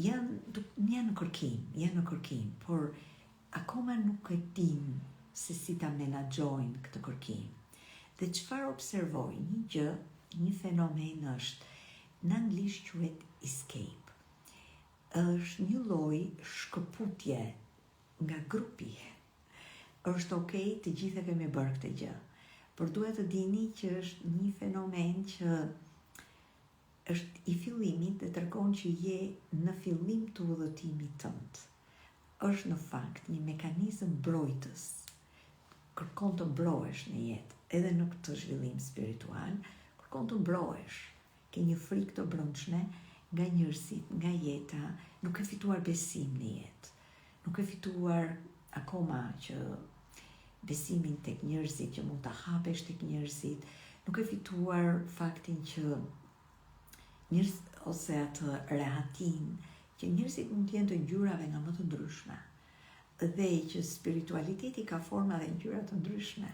janë në kërkim, por akoma nuk e din se si ta menaxhojnë këtë kërkim. Dhe çfarë observoj, një fenomen është, në anglisht quhet escape. Është një lloj shkëputje nga grupi. Është okay, të gjithë e kemi bërë këtë gjë, por duhet të dini që është një fenomen që është i fillimit dhe tregon që je në fillim të udhëtimit tënd. Është në fakt një mekanizëm mbrojtës. Kërkon të mbrohesh në jetë, edhe në këtë zhvillim spiritual, kërkon të mbrohesh. Ke një frikë të brendshme nga njerëzit, nga jeta, nuk e fituar besim në jetë. Nuk e fituar akoma që besimin tek njerëzit, që mund të hapesh tek njerëzit, nuk e fituar faktin që njerëz ose atë rehatin që njerëzit mund të jenë të ngjyrave nga më të ndryshme, dhe që spiritualiteti ka forma dhe ngjyra të ndryshme,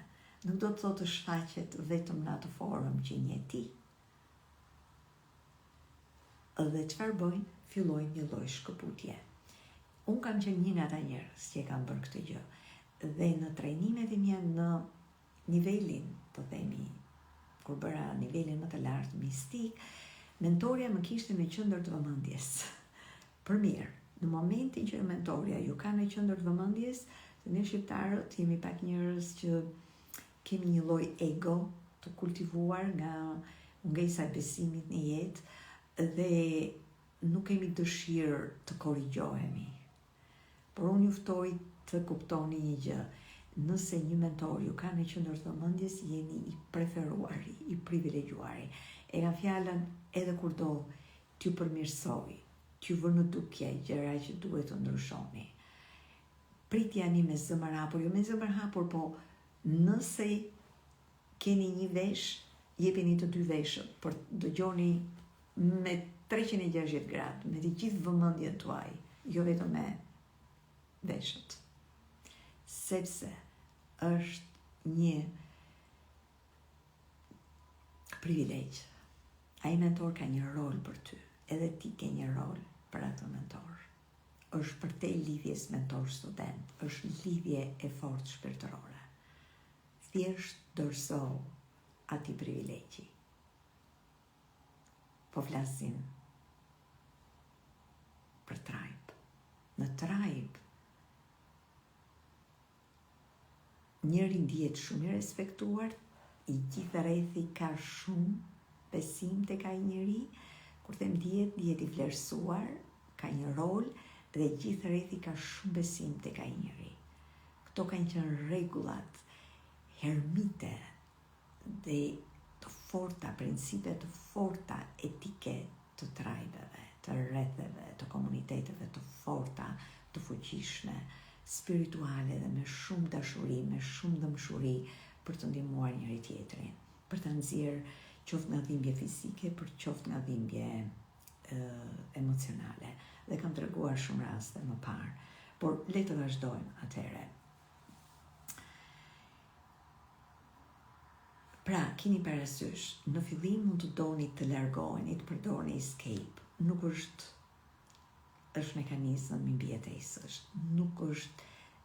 nuk do të thotë të shfaqet vetëm në atë formë që njeh ti. Dhe çfarë bëjnë? Fillojnë një lloj shkëputje. Unë kam qenë një nga ata njerëz që e kanë bërë këtë gjë. Dhe në trajnimet e mia në nivelin, të themi, kur bëra nivelin më të lartë mistik, mentorja më kishte në qendër të vëmendjes. Për mirë, në momentin që mentorja ju ka në qendër të vëmendjes, ne shqiptarët jemi pak njerëz që kemi një lloj ego të kultivuar nga mungesa e besimit në jetë dhe nuk kemi dëshirë të korrigjohemi. Por unë juftoj të kuptoni një gjë. Nëse një mentor ju ka në qendër të mendjes, jeni i preferuari, i privilegjuari. E ka fjalën edhe kur do t'ju përmirësoj, t'ju vë në dukje gjëra që duhet të ndryshoni. Pritjani me zemër hapur, jo me zemër hapur, po nëse keni një vesh, jepeni të dy veshët, për dëgjoni me 360 gradë, me të gjithë vëmendjen tuaj, jo vetëm me veshët. Sepse është një privilegj. Ai mentor ka një rol për ty, edhe ti ke një rol për atë mentor. Është për te lidhjes mentor-student, është lidhje e fortë shpirtërore. Thjesht dorëso ati privilegji. Po flasim për Tribe. Në Tribe, njëri ndihet shumë i respektuar, i gjithë rrethi ka shumë besim tek ai njeri, kur them ndihet i vlerësuar, ka një rol dhe gjithë rrethi ka shumë besim tek ai njeri. Këto kanë qenë rregullat hermite dhe të forta, principe të forta etike të tribeve, të rretheve, të komuniteteve të forta, të fuqishme, spirituale dhe me shumë dashuri, me shumë dëmshuri për të ndihmuar njëri tjetrin, për të nxjerrë qoftë nga dhimbje fizike, për qoftë nga dhimbje emocionale. Dhe kam treguar shumë raste më parë, por le të vazhdojmë atëherë. Pra, keni parasysh, në fillim mund të doni të largoheni, të përdorni escape. Nuk është mekanizëm i mbijetesës, nuk është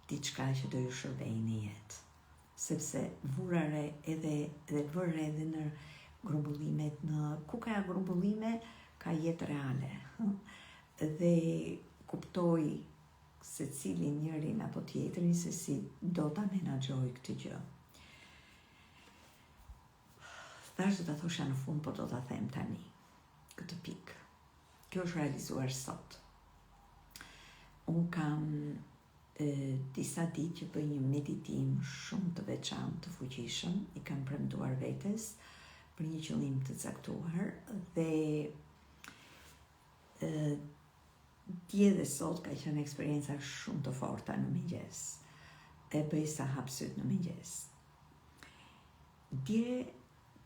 diçka që do ju shërbejë në jetë. Sepse vurare edhe vërre edhe në grumbullimet, ku ka grumbullime, ka jetë reale. Dhe kuptoj se cilin njërin apo tjetrin se si do ta menaxhoj këtë gjë. Thash do ta thosha në fund, po do ta them tani. Këtë pikë. Kjo është realizuar sot. Unë kam disa ditë që bëj një meditim shumë të veçantë, të fuqishëm, i kam premtuar vetes për një qëllim të caktuar dhe dje dhe sot ka qenë eksperienca shumë të forta në mëngjes. E bëj sa hap syt në mëngjes. Dje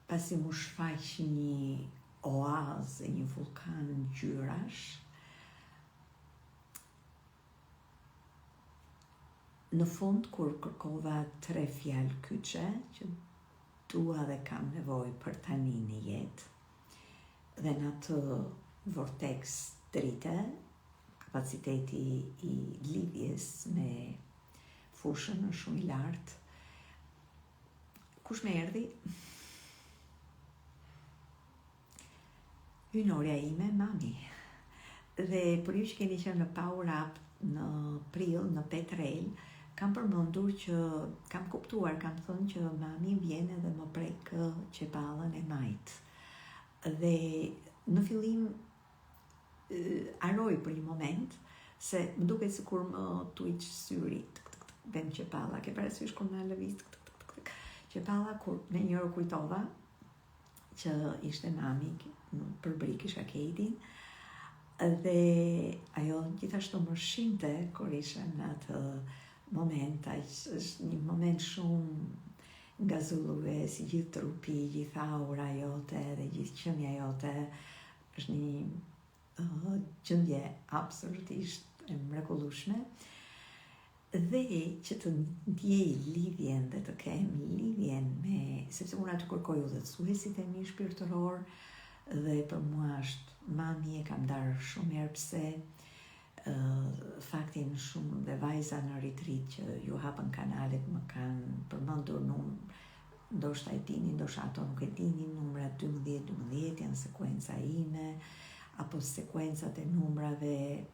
pasi mu shfaq një oazë, një vulkan ngjyrash, në fund, kur kërkova 3 fjalë kyçe që dua dhe kam nevojë për tani në jetë, dhe në atë vortex drite, kapaciteti i lidhjes me fushën është shumë i lartë. Kush më erdhi? Hynorja ime, mami. Dhe për ju që keni qenë në Power Up në prill, në Petrel, kam përmendur që kam kuptuar, kam thënë që mami vjen edhe më prek qepallën e majt. Dhe në fillim aroj për një moment se më duket sikur më tuiq syri, vend qepalla, ke parasysh kur na lëviz qepalla, kur në njëherë kujtova që ishte mami për brik isha Katie, dhe ajo gjithashtu më shinte kur isha në atë moment, është një moment shumë ngazullues, gjithë trupi, gjithë aura jote dhe gjithë qenia jote, është një gjendje absolutisht e mrekullueshme. Dhe që të ndjej lidhjen dhe të kem lidhjen me, sepse unë aty kërkoj udhëtuesit e mi shpirtëror, dhe për mua është mami, e kam darë shumë herë pse faktin shumë dhe vajza në retreat që ju hapën kanalet më kanë përmendur ndoshta e dini, ndoshta ato nuk e dini, numrat 12 janë sekuenca ime, apo sekuencat e numrave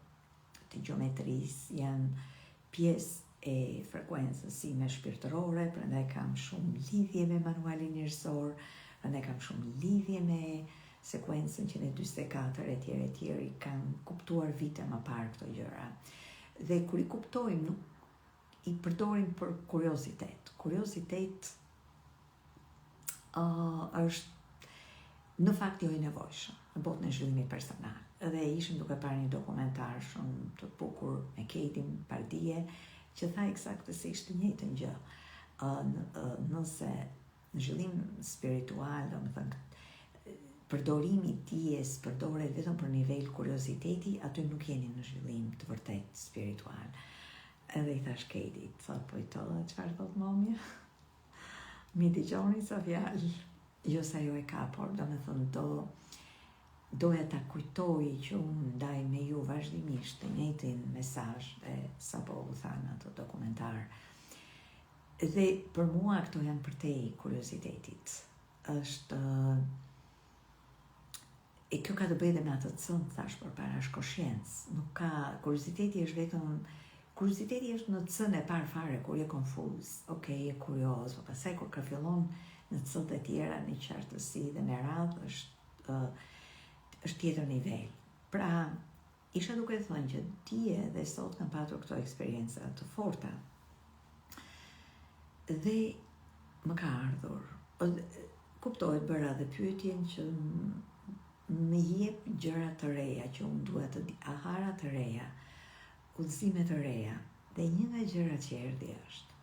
të gjeometrisë janë pjesë e frekuencës ime shpirtërore, prandaj kam shumë lidhje me manualin njerëzor, Ne kam shumë lidhje me sekuencën që në 44 e tjerë kanë kuptuar vite më parë këto gjëra. Dhe kur i kuptojmë, nuk i përdorim për kuriozitet. Kuriozitet është në fakt jo i nevojshëm në botën e zhvillimit personal. Dhe ishim duke parë një dokumentar shumë të bukur me Katie Pardie që tha eksaktësisht të njëjtën gjë. Nëse në zhvillim spiritual, domethënë përdorimi i dijes përdoret vetëm për nivel kurioziteti, aty nuk jeni në zhvillim të vërtet spiritual. Edhe i thash Katie, thot po i to, çfarë thot momja? Mi dëgjoni sa fjalë. Jo se ajo e ka, por domethënë doja ta kujtoj që unë ndaj me ju vazhdimisht të njëjtin mesazh dhe sapo u thanë ato dokumentar. Dhe për mua këto janë përtej kuriozitetit. Është e kjo ka të bëjë me atë të thënë thash përpara, është koshiencë. Nuk ka kurioziteti është vetëm kurioziteti është në cën e parë fare kur je konfuz, okay, je kurioz, por pastaj kur ka fillon në cët e tjera në qartësi dhe me radhë është tjetër nivel. Pra, isha duke thënë që dje dhe sot kam patur këto eksperienca të forta. Dhe më ka ardhur. Kuptohet bëra dhe pyetjen që më jep gjëra të reja që unë duhet të di, ahara të reja, udhëzime të reja. Dhe një nga gjërat që erdhi është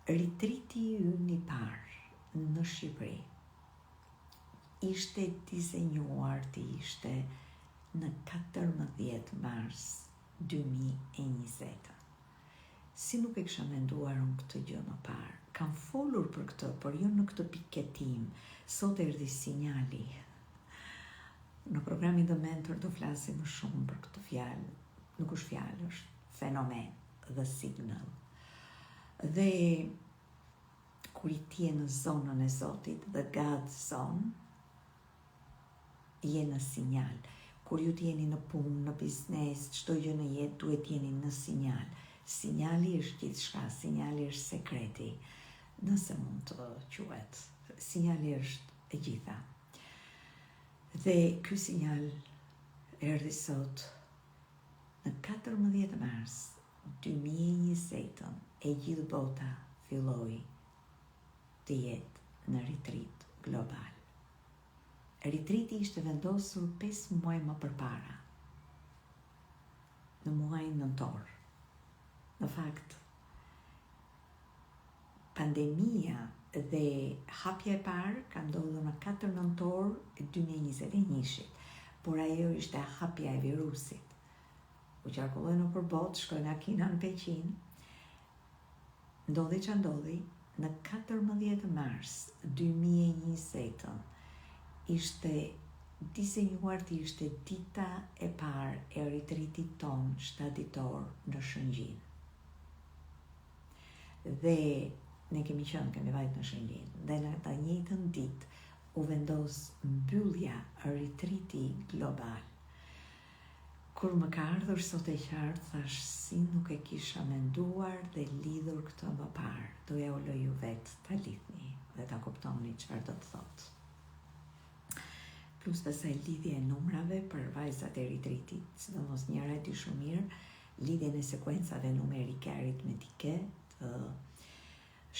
ritriti ynë i parë në Shqipëri. Ishte dizenjuar të ishte në 14 mars 2020. Si nuk e kisha menduar unë këtë gjë më parë. Kam folur për këtë, por jo në këtë piketim. Sot erdhi sinjali. Në programin The Mentor do flasim më shumë për këtë fjalë. Nuk është fjalë, është fenomen, the signal. Dhe kur i tje në zonën e Zotit, the God zone, je në sinjal. Kur ju t'jeni në punë, në biznes, çdo gjë në jetë, duhet t'jeni në sinjal. Sinjali është gjithçka, sinjali është sekreti, nëse mund të quhet. Sinjali është e gjitha. Dhe ky sinjal erdhi sot në 14 mars 2020, e gjithë bota filloi të jetë në retreat global. Retriti ishte vendosur 5 muaj më përpara, në muajin nëntor. Në fakt, pandemia dhe hapja e parë ka ndodhur në 4 nëntor 2021, por ajo ishte hapja e virusit. U qarkulloi nëpër botë, shkoi nga Kina në Peqin. Ndodhi që ndodhi, në 14 mars 2020 ishte dizenjuar të ishte dita e parë e retritit ton 7 ditor në Shëngjin. Dhe ne kemi vajt në Shëngjin. Dhe në të njëjtën ditë u vendos mbyllja e retriti global. Kur më ka ardhur sot e qartë, thash si nuk e kisha menduar dhe lidhur këtë më parë. Doja u lë ju vetë ta lidhni dhe ta kuptoni çfarë do të thotë. Plus pasaj lidhje e numrave për vajzat e retritit, sidomos njëra e di shumë mirë, lidhjen e sekuencave numerike aritmetike të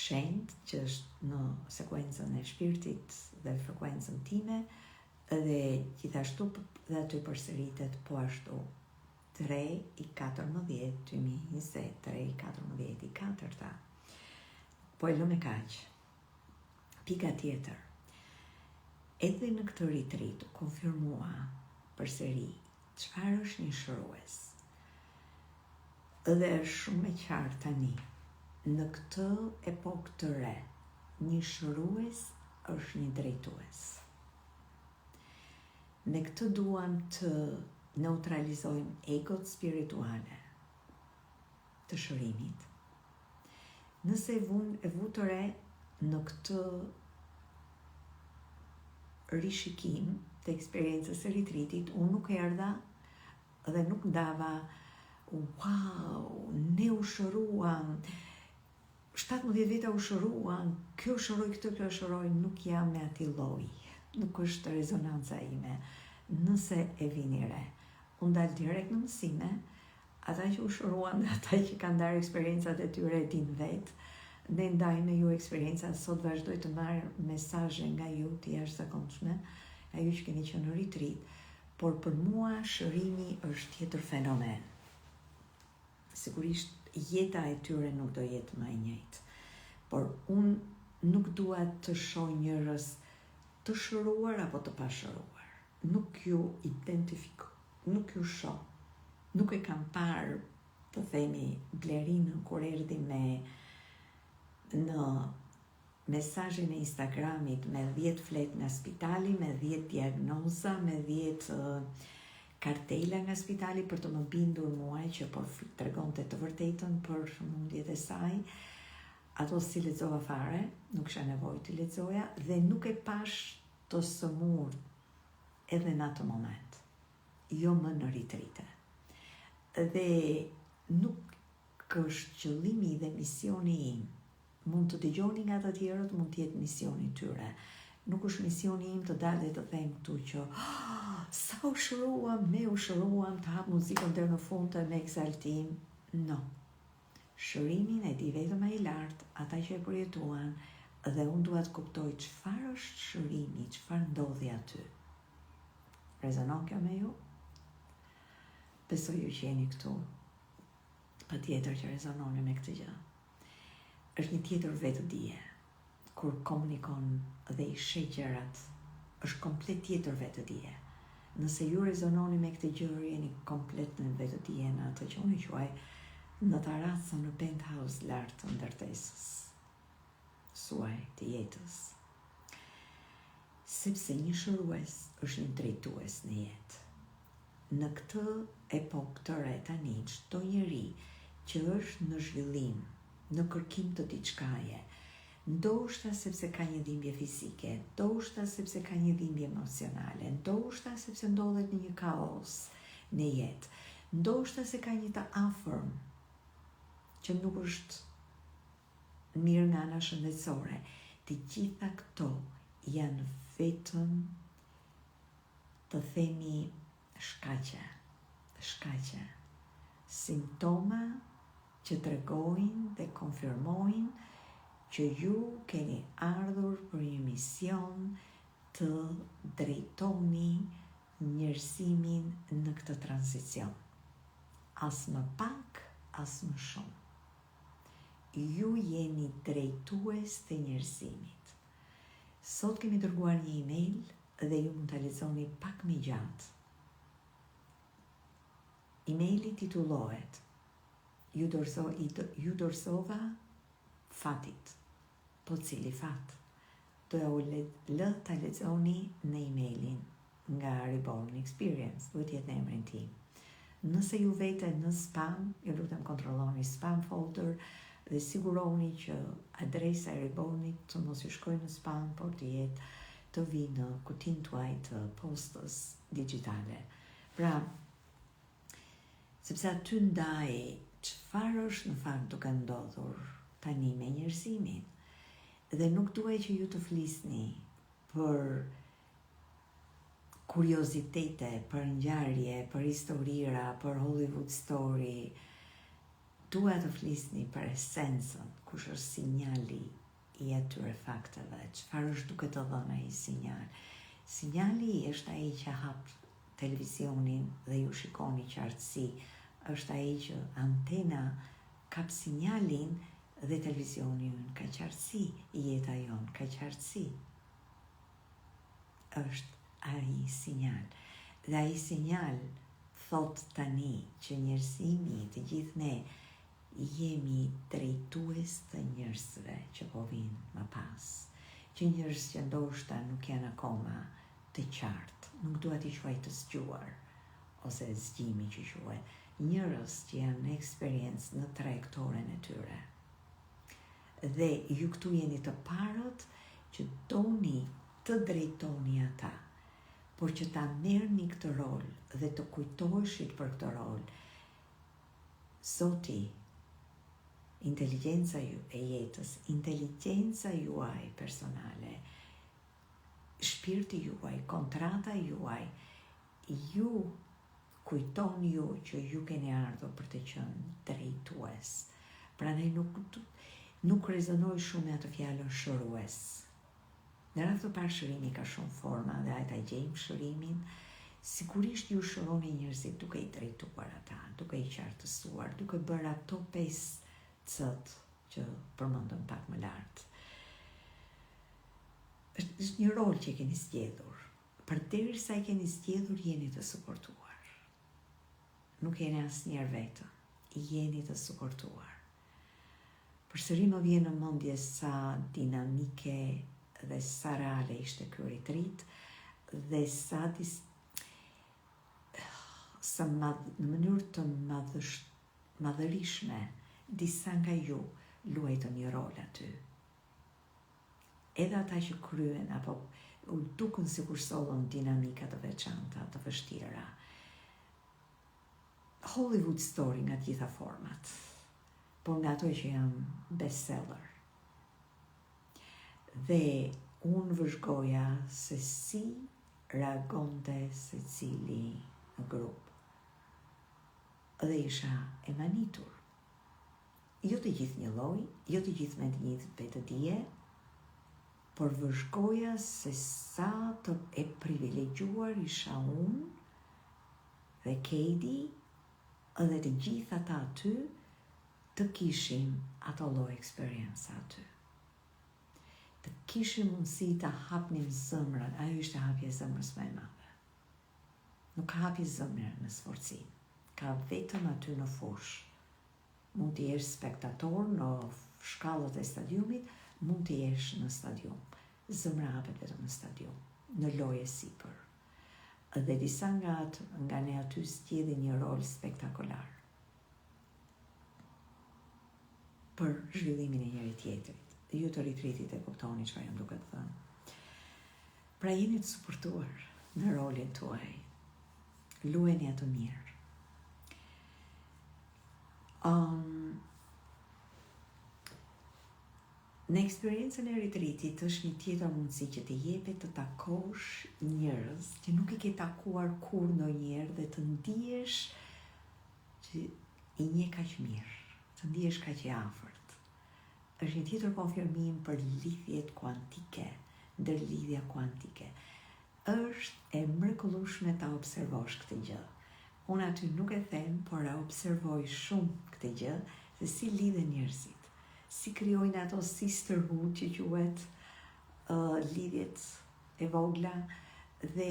shenjtë, që është në sekuencën e shpirtit dhe frekuencën time, dhe gjithashtu dhe aty përsëritet po ashtu 3 i 14 2020, 3 i 14 i 4. Po e lëmë kaq. Pika tjetër. Edhe në këtë retreat konfirmua përsëri çfarë është një shërues. Dhe është shumë e qartë tani. Në këtë epokë të re, një shërues është një drejtues. Ne këtë duam të neutralizojmë egot spirituale të shërimit. Nëse e vu të re në këtë rishikim të eksperiencës e retritit, unë nuk erdha dhe nuk ndava wow, ne u shëruam, 17 vite u shëruan, kjo shëroj këtë, kjo shëroj, nuk jam me ati lloj, nuk është rezonanca ime. Nëse e vini re, unë dal direkt në mësime, ata që u shëruan dhe ata që kanë ndarë eksperiencat e tyre e din vetë, ne ndaj me ju eksperienca, sot vazhdoj të marrë mesazhe nga ju të jashtëzakonshme, nga ju që keni qenë në retreat, por për mua shërimi është tjetër fenomen. Sigurisht jeta e tyre nuk do jetë më e njëjtë, por unë nuk dua të shoh njerëz të shëruar apo të pashëruar. Nuk ju identifikoj, nuk ju shoh. Nuk e kam parë, të themi, Blerinën kur erdhi në mesazhin e Instagramit me 10 flet nga spitali, me 10 diagnoza, me 10 kartela nga spitali për të më bindur muaj që po tregonte të vërtetën për mundjet e saj. Ato si lexova fare, nuk kisha nevojë të lexoja dhe nuk e pash të sëmur edhe në atë moment. Jo më në ritrite. Dhe nuk është qëllimi dhe misioni im. Mund të dëgjoni nga të tjerët, mund të jetë misioni tyre. Nuk është misioni im të dalë dhe të them këtu që sa u shëruam, me u shëruam, të hap muzikën deri në fund me ekzaltim. No. Shërimin e di vetëm ai i lartë, ata që e përjetuan, dhe unë dua të kuptoj çfarë është shërimi, çfarë ndodhi aty. Rezonon kjo me ju? Besoj ju që jeni këtu. Patjetër që rezononi me këtë gjë. Është një tjetër vetëdije. Kur komunikon dhe i sheh gjërat, është komplet tjetër vetëdije. Nëse ju rezononi me këtë gjë, jeni komplet në vetëdije në atë që unë quaj në terracën në penthouse lart të ndërtesës suaj të jetës. Sepse një shërues është një drejtues në jetë. Në këtë epokë të re tani, çdo njeri që është në zhvillim, në kërkim të diçkaje, ndoshta sepse ka një dhimbje fizike, ndoshta sepse ka një dhimbje emocionale, ndoshta sepse ndodhet në një kaos në jetë, ndoshta se ka një të afërm që nuk është mirë nga ana shëndetësore. Të gjitha këto janë vetëm, të themi, shkaqe, simptoma që tregojnë dhe konfirmojnë që ju keni ardhur për një mision të drejtoni njerëzimin në këtë tranzicion. As më pak, as më shumë. Ju jeni drejtues të njerëzimit. Sot kemi dërguar një email dhe ju mund ta lexoni pak më gjatë. Emaili titullohet Ju dorësova fatit. Po cili fat? Do ja u lë ta lexoni në emailin nga Reborn Experience, duhet jetë në emrin tim. Nëse ju vete në spam, ju lutem kontrolloni spam folder dhe siguroni që adresa e Rebornit të mos ju shkojë në spam, por të jetë të vi në kutinë tuaj të postës digjitale. Pra, sepse aty ndaj çfarë është në fakt duke ndodhur tani me njerëzimin. Dhe nuk duaj që ju të flisni për kuriozitete, për ngjarje, për historira, për Hollywood story. Dua të flisni për esencën, kush është sinjali i atyre fakteve, çfarë është duke të dhënë ai sinjal. Sinjali është ai që hap televizionin dhe ju shikoni qartësi, është ai që antena kap sinjalin dhe televizioni ynë ka qartësi, jeta jon ka qartësi. Është ai sinjal. Dhe ai sinjal thot tani që njerëzimi, të gjithë ne, jemi drejtues të njerëzve që po vinë më pas. Që njerëz që ndoshta nuk janë akoma të qartë, nuk dua t'i quaj të zgjuar, ose zgjimi që quhet, njerëz që janë në eksperiencë në trajektoren e tyre. Dhe ju këtu jeni të parët që doni të drejtoni ata, por që ta merrni këtë rol dhe të kujtoheshit për këtë rol. Zoti Inteligjenca e jetës, inteligjenca juaj personale, shpirti juaj, kontrata juaj, ju kujton ju që ju keni ardhur për të qenë drejtues. Prandaj nuk rezonoj shumë me atë fjalën shërues. Në radhë të parë shërimi ka shumë forma dhe ata gjejmë shërimin. Sigurisht ju shëroni njerëzit duke i drejtuar ata, duke i qartësuar, duke bërë ato 5 cët që përmendëm pak më lart. Është një rol që keni zgjedhur. Përderisa e keni zgjedhur, jeni të suportuar. Nuk jeni asnjëherë vetëm, jeni të suportuar. Përsëri më vjen në mendje sa dinamike dhe sa reale ishte ky retreat dhe sa në mënyrë të madhërishme disa nga ju luajtën një rol aty. Edhe ata që kryen apo u dukën sikur sollën dinamika të veçanta, të vështira. Hollywood story nga të gjitha format, por nga ato që janë bestseller. Dhe unë vëzhgoja se si reagonte secili në grup. Dhe isha e manitur. Jo të gjithë një lloj, jo të gjithë me të njëjtë vetëdije, por vëzhgoja se sa të e privilegjuar isha unë dhe Katie edhe të gjithë ata aty të kishim ato lloj eksperienca aty. Të kishim mundësi të hapnim zemrën, ajo ishte hapja e zemrës më e madhe. Nuk ka hapje zemre në sforci, ka vetëm aty në fush. Mund të jesh spektator në shkallët e stadiumit, mund të jesh në stadium. Zemra hapet vetëm në stadium, në lojë sipër. Dhe disa nga ne aty zgjedhin një rol spektakolar për zhvillimin e njëri tjetrit. Ju të retreatit e kuptoni çfarë jam duke të thënë. Pra jeni të suportuar në rolin tuaj. Luajeni atë mirë. Në eksperiencën e retreatit është një tjetër mundësi që të jepet të takosh njerëz që nuk i ke takuar kur ndonjëherë dhe të ndihesh që i njeh kaq mirë, të ndihesh kaq i afërt. Është një tjetër konfirmim për lidhjet kuantike, ndërlidhja kuantike. Është e mrekullueshme ta observosh këtë gjë. Unë aty nuk e them, por e observoj shumë këtë gjë, se si lidhen njerëzit. Si krijojnë ato sisterhood që quhet lidhjet e vogla dhe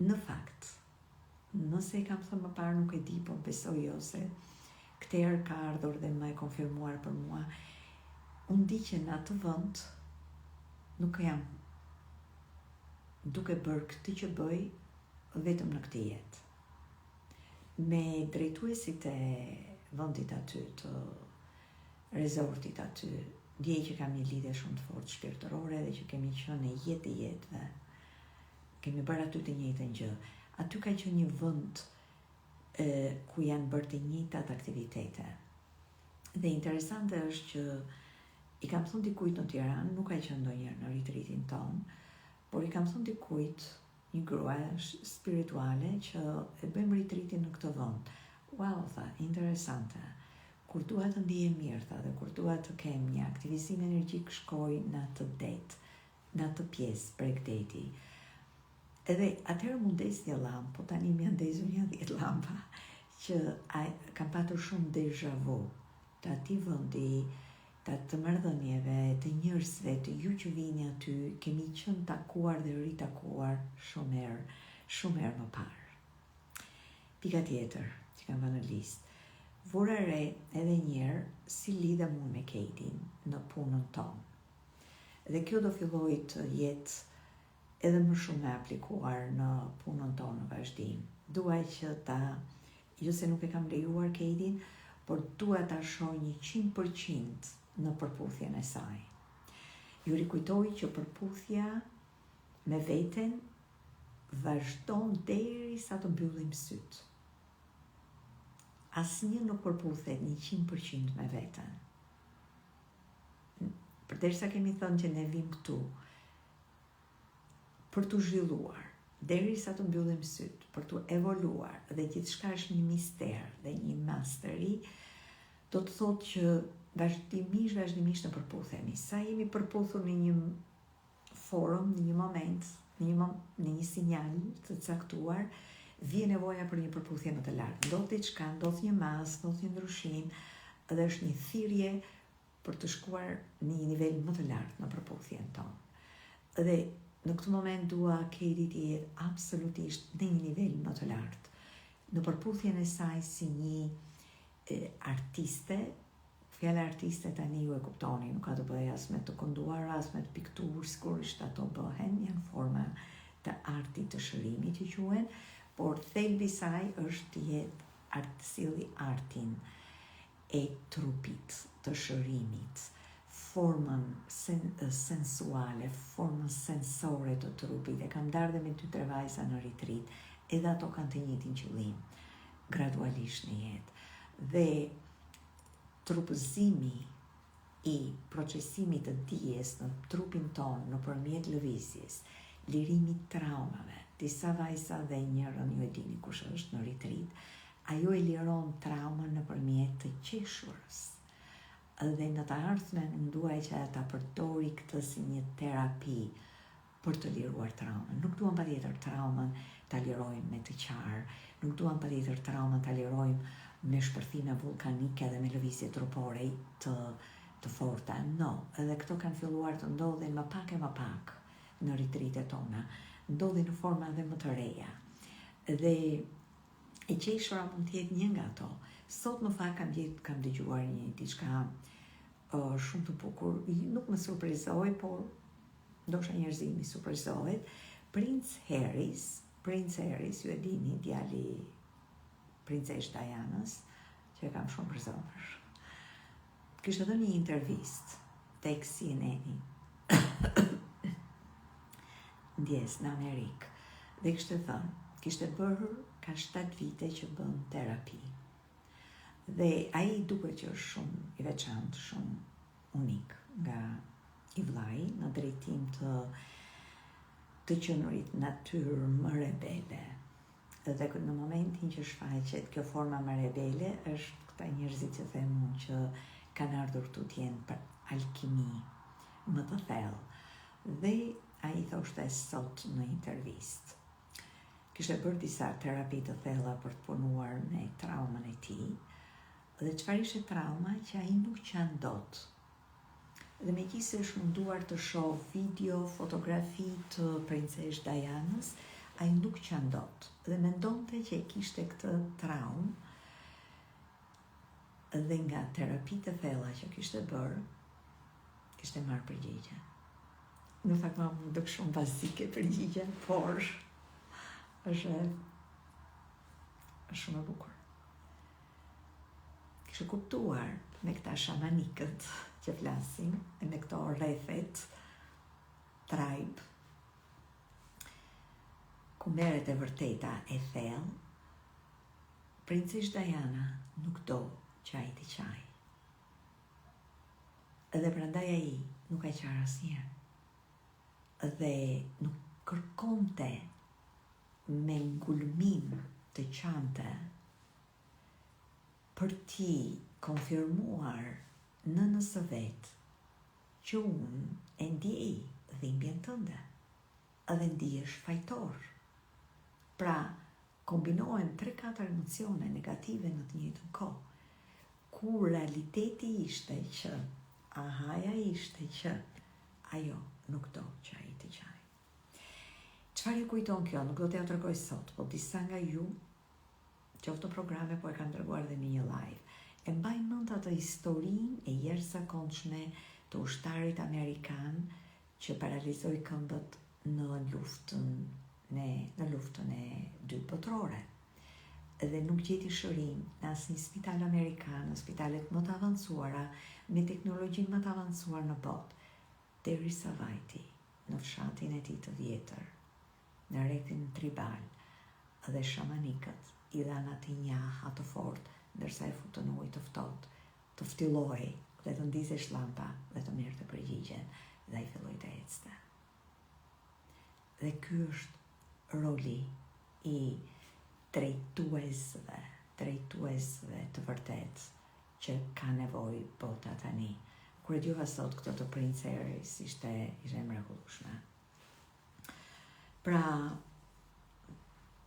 në fakt, nëse e kam thënë më parë nuk e di, po besoj jo se këtë herë ka ardhur dhe më e konfirmuar për mua. Unë di që në atë vend nuk jam duke bërë këtë që bëj vetëm në këtë jetë. Me drejtuesit e vendit aty, të resortit aty, djej që kam një lidhje shumë të fortë shpirtërore dhe që kemi qenë jetëve. Kemi bërë aty të njëjtën gjë. Aty ka qenë një vend ku janë bërë të njëjtat aktivitete. Dhe interesante është që i kam thënë dikujt në Tiranë, nuk ka qenë ndonjëherë në retreatin ton, por i kam thënë dikujt, një grua spirituale që e bëjmë retreatin në këtë vend. Wow, tha, interesante. Kur dua të ndihem mirë, tha, dhe kur dua të kem një aktivizim energjik, shkoj në atë date, në atë pjesë, break date-i. Edhe atëherë mundes një lampë, po tani më janë ndezur një 10 lampa, që kam patur shumë déjà vu të atij vendi, të marrëdhënieve, të njerëzve, të ju që vini aty, kemi qenë takuar dhe ritakuar shumë herë më parë. Pika tjetër që kam vënë në listë. Vura re edhe njerë si lidhem unë me Katie në punën tonë. Dhe kjo do filloj të jetë edhe më shumë e aplikuar në punën tonë në vazhdim. Dua që jo se nuk e kam lejuar Katie, por dua ta shoh 100% në përputhjen e saj. Ju rikujtoj që përputhja me veten vazhdon derisa të mbyllim syt. asnjë nuk përputhet 100% me veten. Përderisa kemi thënë që ne vim këtu për të zhvilluar, derisa të mbyllim syt, për të evoluar, dhe gjithçka është një mister dhe një masteri, do të thotë që vazhdimisht në përputhemi. Sa jemi përputhur në një forum, në një moment, në një sinjal të caktuar, vjen nevoja për një përputhje më të lartë. Ndodh diçka, ndodh një mas, ndodh një ndryshim, dhe është një thirrje për të shkuar në një nivel më të lartë në përputhjen tonë. Dhe në këtë moment dua Katie të jetë absolutisht në një nivel më të lartë. Në përputhjen e saj si një artiste, fjala artiste tani ju e kuptoni, nuk ka të bëjë as me të kënduar, as me të piktur, sigurisht ato bëhen, janë forma të artit të shërimit që quhen, por thelbi saj është të jetë silli artin e trupit, të shërimit, formën sensuale, formën sensore të trupit. E kam darë dhe me 2-3 vajza në retreat, edhe ato kanë të njëjtin qëllim, gradualisht në jetë. Dhe trupëzimi i procesimit të dijes në trupin tonë nëpërmjet lëvizjes, lirimit traumave, disa vajza dhe njërën ju e dini kush është në retreat, ajo e liron traumën nëpërmjet të qeshurës. Dhe në të ardhmen unë duaj që ta përdori këtë si një terapi për të liruar traumën. Nuk duam patjetër traumën ta lirojmë me të qarë, nuk duam patjetër traumën ta lirojmë me shpërthime vulkanike dhe me lëvizje trupore të forta. No, edhe këto kanë filluar të ndodhin më pak në retreatet tona, ndodhin në forma dhe më të reja. Dhe e qeshura mund të jetë një nga ato. Sot më fakt kam dëgjuar një diçka shumë të bukur, nuk më surprizoi, por ndoshta njerëzimi surprizohet. Prince Harris, ju e dini, djali princesh Dianës, që e kam shumë përzorësh. Kishte dhënë një intervistë tek CNN ndjes në Amerikë, dhe kishte thënë, kishte bërë ka 7 vite që bën terapi. Dhe ai duket që është shumë i veçantë, shumë unik nga i vllai në drejtim të qenurit natyrë më rebele. Dhe në momentin që shfaqet kjo forma më rebele, është këta njerëzit që them unë që kanë ardhur këtu të jenë për alkimi më të thellë. Dhe ai thoshte sot në intervistë, kishte bërë disa terapi të thella për të punuar me traumën e tij. Dhe çfarë ishte trauma që ai nuk qan dot. Dhe megjithëse është munduar të shoh video, fotografi të princesh Dianës, ai nuk qan dot. Dhe mendonte që e kishte këtë traumë, dhe nga terapitë të thella që kishte bërë, kishte marrë përgjigje. Në fakt më duk shumë bazike përgjigje, por është shumë e bukur. Kishte kuptuar me këta shamanikët që flasim, e me këto rrethet, tribe, ku merret e vërteta e thellë, princesh Diana nuk do qaj të qaj. Edhe prandaj ai nuk e qarë asnjëherë. Dhe nuk kërkonte me ngulmim të qante për ti konfirmuar në nësë vetë që unë e ndjej dhimbjen tënde, edhe ndihesh fajtor. Pra, kombinohen 3-4 emocione negative në të njëjtën kohë, ku realiteti ishte që ahaja ishte që ajo nuk do që ai të qaj. Çfarë ju kujton kjo? Nuk do t'ja tregoj sot, po disa nga ju, qoftë programe, po e kanë dërguar dhe në një live, e mbajnë mend atë historinë e jashtëzakonshme të ushtarit amerikan që paralizoi këmbët në luftën e dytë botërore. Dhe nuk gjeti shërim në asnjë spital amerikan, në spitalet më të avancuara, me teknologjinë më të avancuar në botë, derisa vajti në fshatin e tij të vjetër, në rrethin tribal, dhe shamanikët i dhanë atë njaha të fortë ndërsa e futën ujë të ftohtë, të ftilloi dhe të ndizej llamba dhe të merrte përgjigjen dhe ai filloi të ecte. Dhe ky është roli i drejtuesve të vërtet që ka nevojë bota tani. Kur e djova sot këtë të Prince Harrys, ishte mrekullueshme. Pra,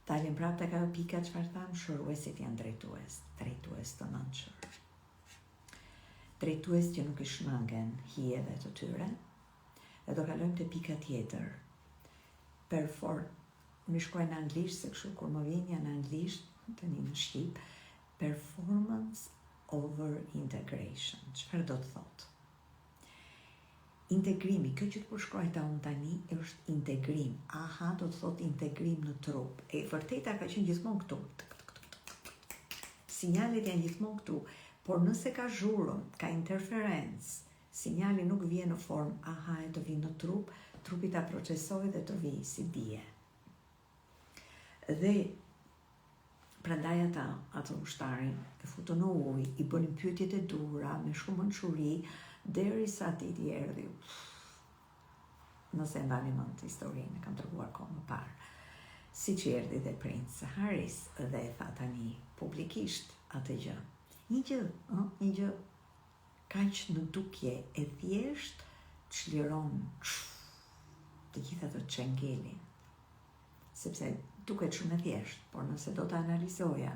dalim prapë tek ajo pika çfarë tham, shëruesit janë drejtues të nënshëm. Drejtues që nuk i shmangen hijeve të tyre. Dhe do kalojmë te pika tjetër. Më shkruaj në anglisht, se kështu kur më vjen në anglisht, tani në shqip, performance over integration. Çfarë do të thotë? Integrimi, kjo që të përshkruajta unë tani, është integrim. Aha, do të thotë integrim në trup. E vërteta ka qenë gjithmonë këtu. Sinjalet janë gjithmonë këtu, por nëse ka zhurmë, ka interferencë, sinjali nuk vjen në formë, aha, e të vinë në trup, trupi ta procesoj dhe të vi si dije. Dhe prandaj atë ushtarin e futën në ujë, i bënin pyetjet e dura me shumë mençuri, derisa ti i erdhi. Nëse mbani mend historinë, e kam treguar kohë më parë. Siç erdhi dhe Prince Harrys dhe e tha tani publikisht atë gjë. Një gjë kaq në dukje e thjesht çliron të gjitha të çengelin. Sepse duket shumë e thjesht, por nëse do të analizoja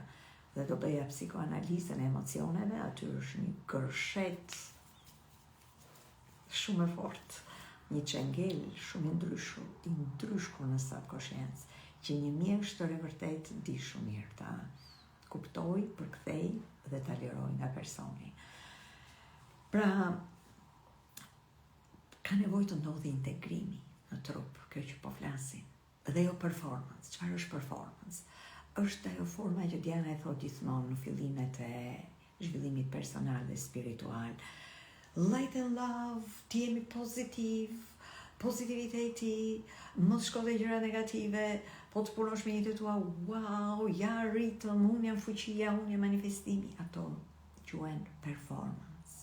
dhe do bëja psikoanalizën e emocioneve, aty është një gërshet shumë e fortë, një çengel shumë i ndryshkur në subconscious, që një mjeshtër e vërtet di shumë mirë ta kuptoj, përkthej dhe ta liroj nga personi. Pra, ka nevojë të ndodhi integrimi në trup, kjo që po flasim. Dhe jo performance. Çfarë është performance? Është ajo forma që Diana e thot gjithmonë në fillimet e zhvillimit personal dhe spiritual. Light and love, ti jemi pozitiv, pozitiviteti, mos shko dhe gjëra negative, po të punosh me jetën tua, wow, ja rritëm, unë jam fuqia, unë jam manifestimi, ato quhen performance.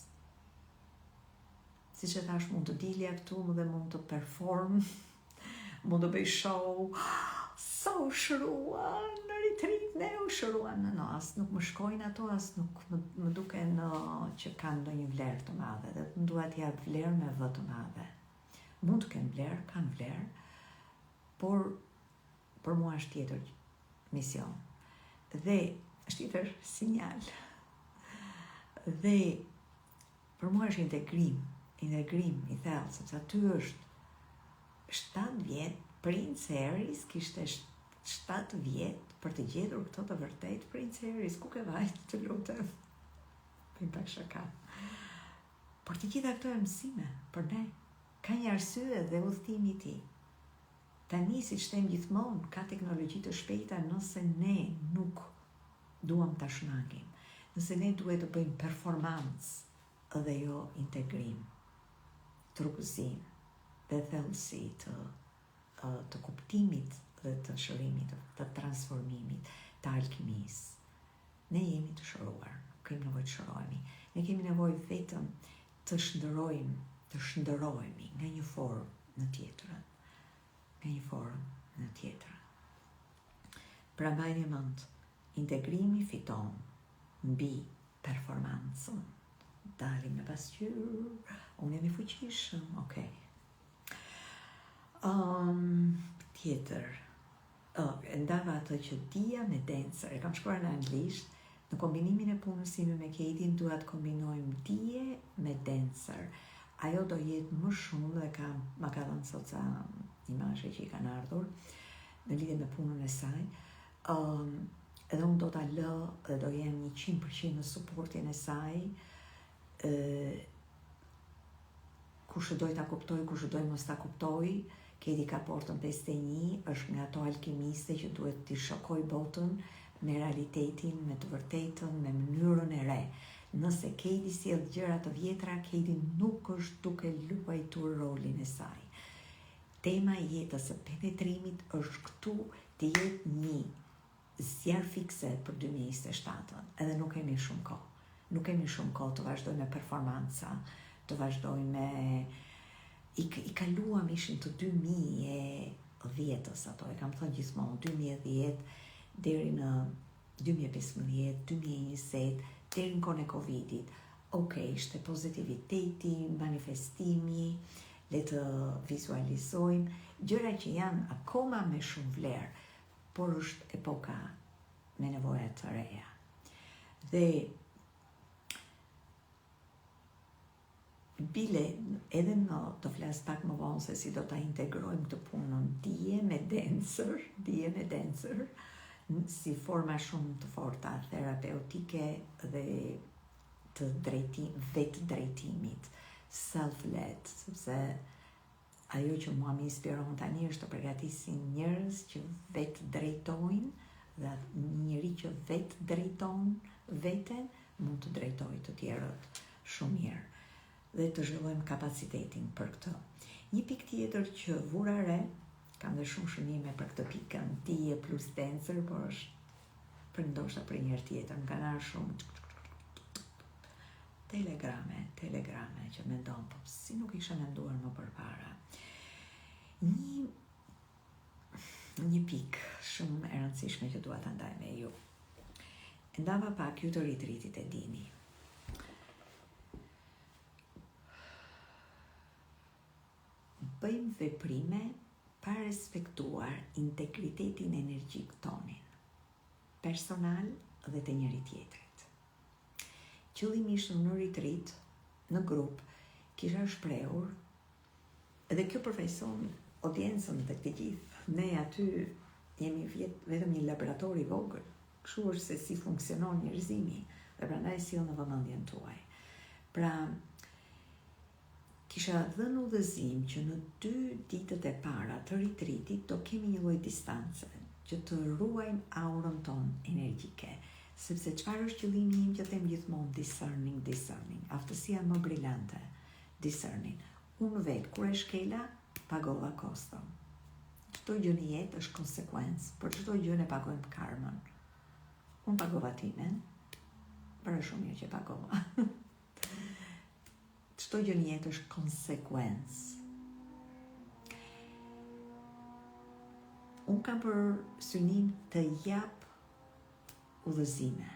Si që thash, mund të dilja këtu dhe mund të perform, mund të bëj show, sa u shëruan, në retreat ne u shëruan, asë nuk më shkojnë ato, asë nuk më duken që kanë ndonjë vlerë të madhe, dhe më duhet ja vlerë me vë të madhe. Mund të kenë vlerë, kanë vlerë, por për mua është tjetër mision. Dhe është tjetër sinjal. Dhe për mua është integrim i thellë, sepse aty është 7 vjet, Prince Harrys kishte 7 vjet për të gjetur këtë të vërtet. Prince Harrys, ku ke vajt të lutem? Për pak shaka. Por të gjitha këto e mësime për ne. Ka një arsye dhe udhëtimi i tij. Tani, si që them gjithmonë, ka teknologji të shpejta nëse ne nuk duam ta shmangim. Nëse ne duhet të bëjmë performancë dhe jo integrim, trupëzim dhe thellësi të kuptimit dhe të shërimit, të transformimit, të alkimisë. Ne jemi të shëruar, nuk kemi nevojë të shërohemi. Ne kemi nevojë vetëm të shndërrohemi nga një formë në tjetrën. Pra mbajini mend, integrimi fiton mbi performancën. Dalim me pasqyrë, unë jam i fuqishëm, okay. Tjetër, ndava atë që dija me dancer, e kam shkruar në anglisht, në kombinimin e punës ime me Katie, duhet kombinojmë dije me dancer. Ajo do jetë më shumë dhe ma ka dhënë sot sa imazhe që i kanë ardhur në lidhje me punën e saj. Edhe unë do ta lë dhe do jem 100% në suportin e saj. Kush doj ta kuptoj, kush doj mos ta kuptoj. Katie ka portën 51, është nga ato alkimiste që duhet t'i shokoj botën me realitetin, me të vërtetën, me mënyrën e re. Nëse Katie sjell gjëra të vjetra, Katie nuk është duke luajtur rolin e saj. Tema e jetës së penetrimit është këtu të jetë një zjarë fikse për 2027, edhe nuk kemi shumë kohë. Nuk kemi shumë kohë të vazhdojmë me performanca, të vazhdojmë me... I kaluam ishin të 2010-ës ato, e kam thënë gjithmonë, 2010 deri në 2015, 2020, deri në kohën e Covidit. Okej, ishte pozitiviteti, manifestimi, le të vizualizojmë, gjëra që janë akoma me shumë vlerë, por është epoka me nevoja të reja. Dhe bile, edhe në të flas pak më vonë se si do ta integrojmë këtë punën dije me dancer, si forma shumë të forta terapeutike dhe të vetë drejtimit, self-led, sepse ajo që mua më inspiron tani është të përgatisin njerëz që vetë drejtojnë, dhe një njeri që vetë drejton veten mund të drejtojë të tjerët shumë mirë dhe të zhvillojmë kapacitetin për këtë. Një pikë tjetër që vura re, kam dhe shumë shënime për këtë pikën, dije plus dancer, por është për ndoshta për njërë tjetër, më kanë arë shumë telegrame që mendon, po si nuk isha menduar më përpara. Një pikë shumë e rëndësishme që dua ta ndaj me ju. Ndava pak ju të ritritit e dini. Bëjmë veprime pa respektuar integritetin energjik tonin, personal dhe të njëri tjetrit. Qëllimisht në retreat, në grup, kisha shprehur, edhe kjo përfaqëson audiencën dhe të gjithë. Ne aty jemi vetëm një laborator i vogël, kështu është se si funksionon njerëzimi, dhe prandaj sill në vëmendjen tuaj. Pra, kisha dhënë udhëzim që në 2 ditët e para të retreatit do kemi një lloj distance, që të ruajmë aurën tonë energjike. Sepse çfarë është qëllimi im që them gjithmonë discerning, aftësia më brillante, discerning. Unë vetë, kur e shkela, pagova koston. Çdo gjë në jetë është konsekuencë, por çdo gjë ne pagojmë karmën. Unë pagova timen, për shumë mirë që pagova. Çdo gjë në jetë është konsekuencë. Unë kam për synim të jap udhëzime,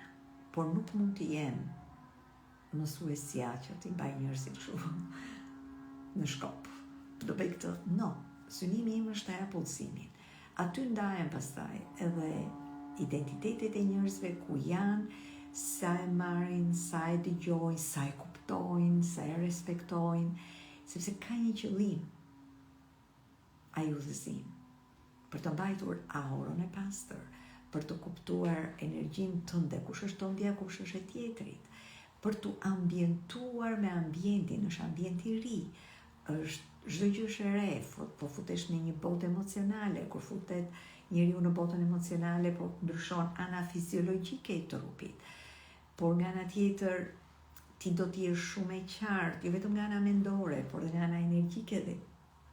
por nuk mund të jem mësuesja që t'i mbaj njerëzit kështu në shkop. Do bëj këtë? No, synimi im është të jap udhëzimin. Aty ndahen pastaj edhe identitetet e njerëzve, ku janë, sa e marrin, sa e dëgjojnë, sa e kuptojnë, sa e respektojnë, sepse ka një qëllim ai udhëzim, për të mbajtur aurën e pastër, për të kuptuar energjinë tënde, kush është tëndja, kush është e tjetrit, për të ambientuar me ambientin, është ambienti i ri, është çdo gjë është e re, po futesh në një botë emocionale, kur futet njeriu në botën emocionale, po ndryshon ana fiziologjike e trupit. Por nga ana tjetër, ti do të jesh shumë e qartë, jo vetëm nga ana mendore, por edhe nga ana energjike, dhe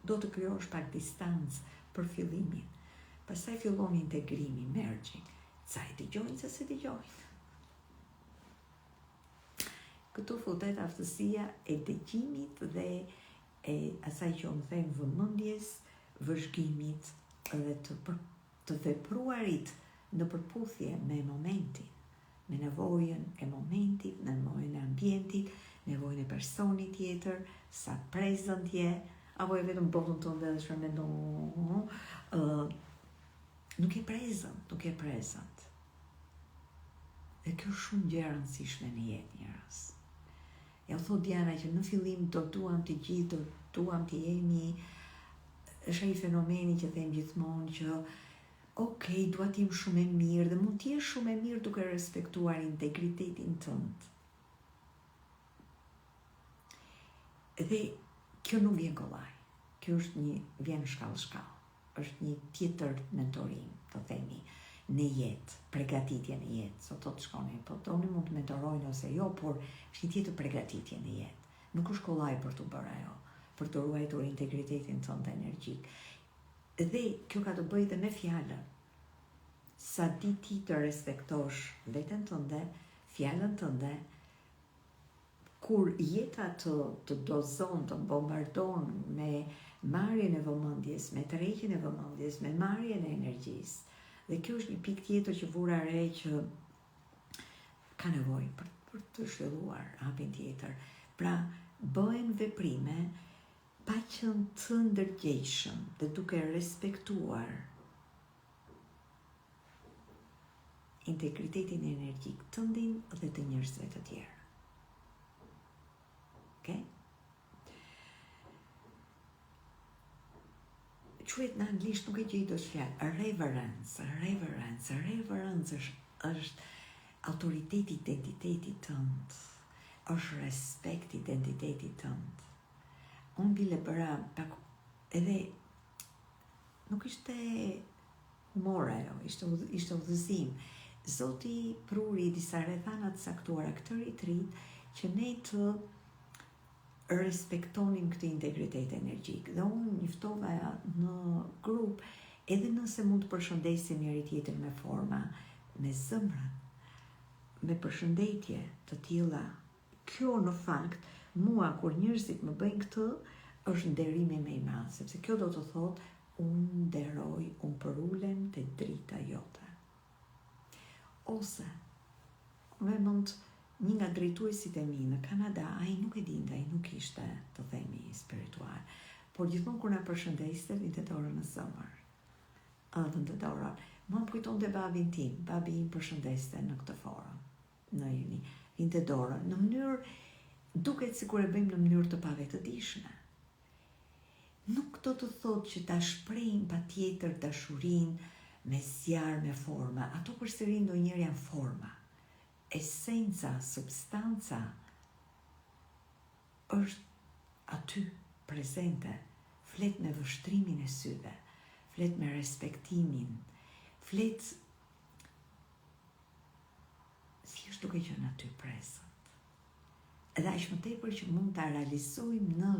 do të krijosh pak distancë për fillimin. Pastaj fillon integrimi, merging. Sa i dëgjojnë, sa se dëgjojnë. Këtu futet aftësia e dëgjimit dhe e asaj që unë them vëmendjes, vëzhgimit dhe të vepruarit në përputhje me momentin, me nevojën e momentit, me nevojën e ambientit, nevojën e personit tjetër, sa present je, apo e vetëm botën tonë dhe shërë mendon, nuk e present. Dhe kjo është shumë gjë e rëndësishme në jetë njerëz. Ja u thot Diana që në fillim do duam të gjithë, do duam të jemi, është ai fenomeni që them gjithmonë që okej, dua të jem shumë e mirë, dhe mund të jesh shumë e mirë duke respektuar integritetin tënd. Dhe kjo nuk vjen kollaj. Kjo është vjen shkallë. Është një tjetër mentorim, të themi, në jetë, përgatitje në jetë, sot të shkoni, po të unë mund të mentorojnë ose jo, por është një tjetër përgatitje në jetë. Nuk është kollaj për të bërë ajo, për të ruajtur integritetin tënd energjik. Dhe kjo ka të bëjë dhe me fjalën. sa di ti të respektosh veten tënde, fjalën tënde, kur jeta të dozon, të bombardon me marrjen e vëmendjes, me tërheqjen e vëmendjes, me marrjen e energjisë. Dhe kjo është një pikë tjetër që vura re që ka nevojë për të zhvilluar hapin tjetër. Pra, bëhen veprime pa qenë të ndërgjegjshëm dhe duke respektuar integritetin energjik tëndin dhe të njerëzve të tjerë. Okay? Quhet në anglisht, nuk e gjej dot fjalë, reverence është autoriteti identitetit tënd, është respekt identitetit tënd. Unë bile bëra pak, edhe nuk ishte humor ajo, ishte udhëzim. Zoti pruri disa rrethana të saktuara këtë retreat që ne të respektonim këtë integritet energjik. Dhe unë njoftova në grup, edhe nëse mund të përshëndesim njëri tjetrin me forma, me zëmrën, me përshëndetje të tilla. Kjo në fakt, mua kur njerëzit më bëjnë këtë, është nderimi më i madh, sepse kjo do të thotë unë nderoj, unë përulem te drita jote. Ose, me mund një nga drejtuesit e mi në Kanada, ai nuk e dinte, ai nuk ishte, të themi, spiritual, por gjithmonë kur na përshëndeste, vinte dorën në zemër. Vinte dorën. Mua më kujtonte babin tim, babi im përshëndeste në këtë formë, në jeni, vinte dorën, në mënyrë, duket sikur e bëjmë në mënyrë të pavetëdijshme. Nuk do të thotë që ta shprehim patjetër dashurinë me zjarr, me forma. Ato përsëri ndonjëherë janë forma. Esenca, substanca është aty prezente. Flet me vështrimin e syve, flet me respektimin, flet si është duke qenë aty prezent. Edhe aq më tepër që mund ta realizojmë në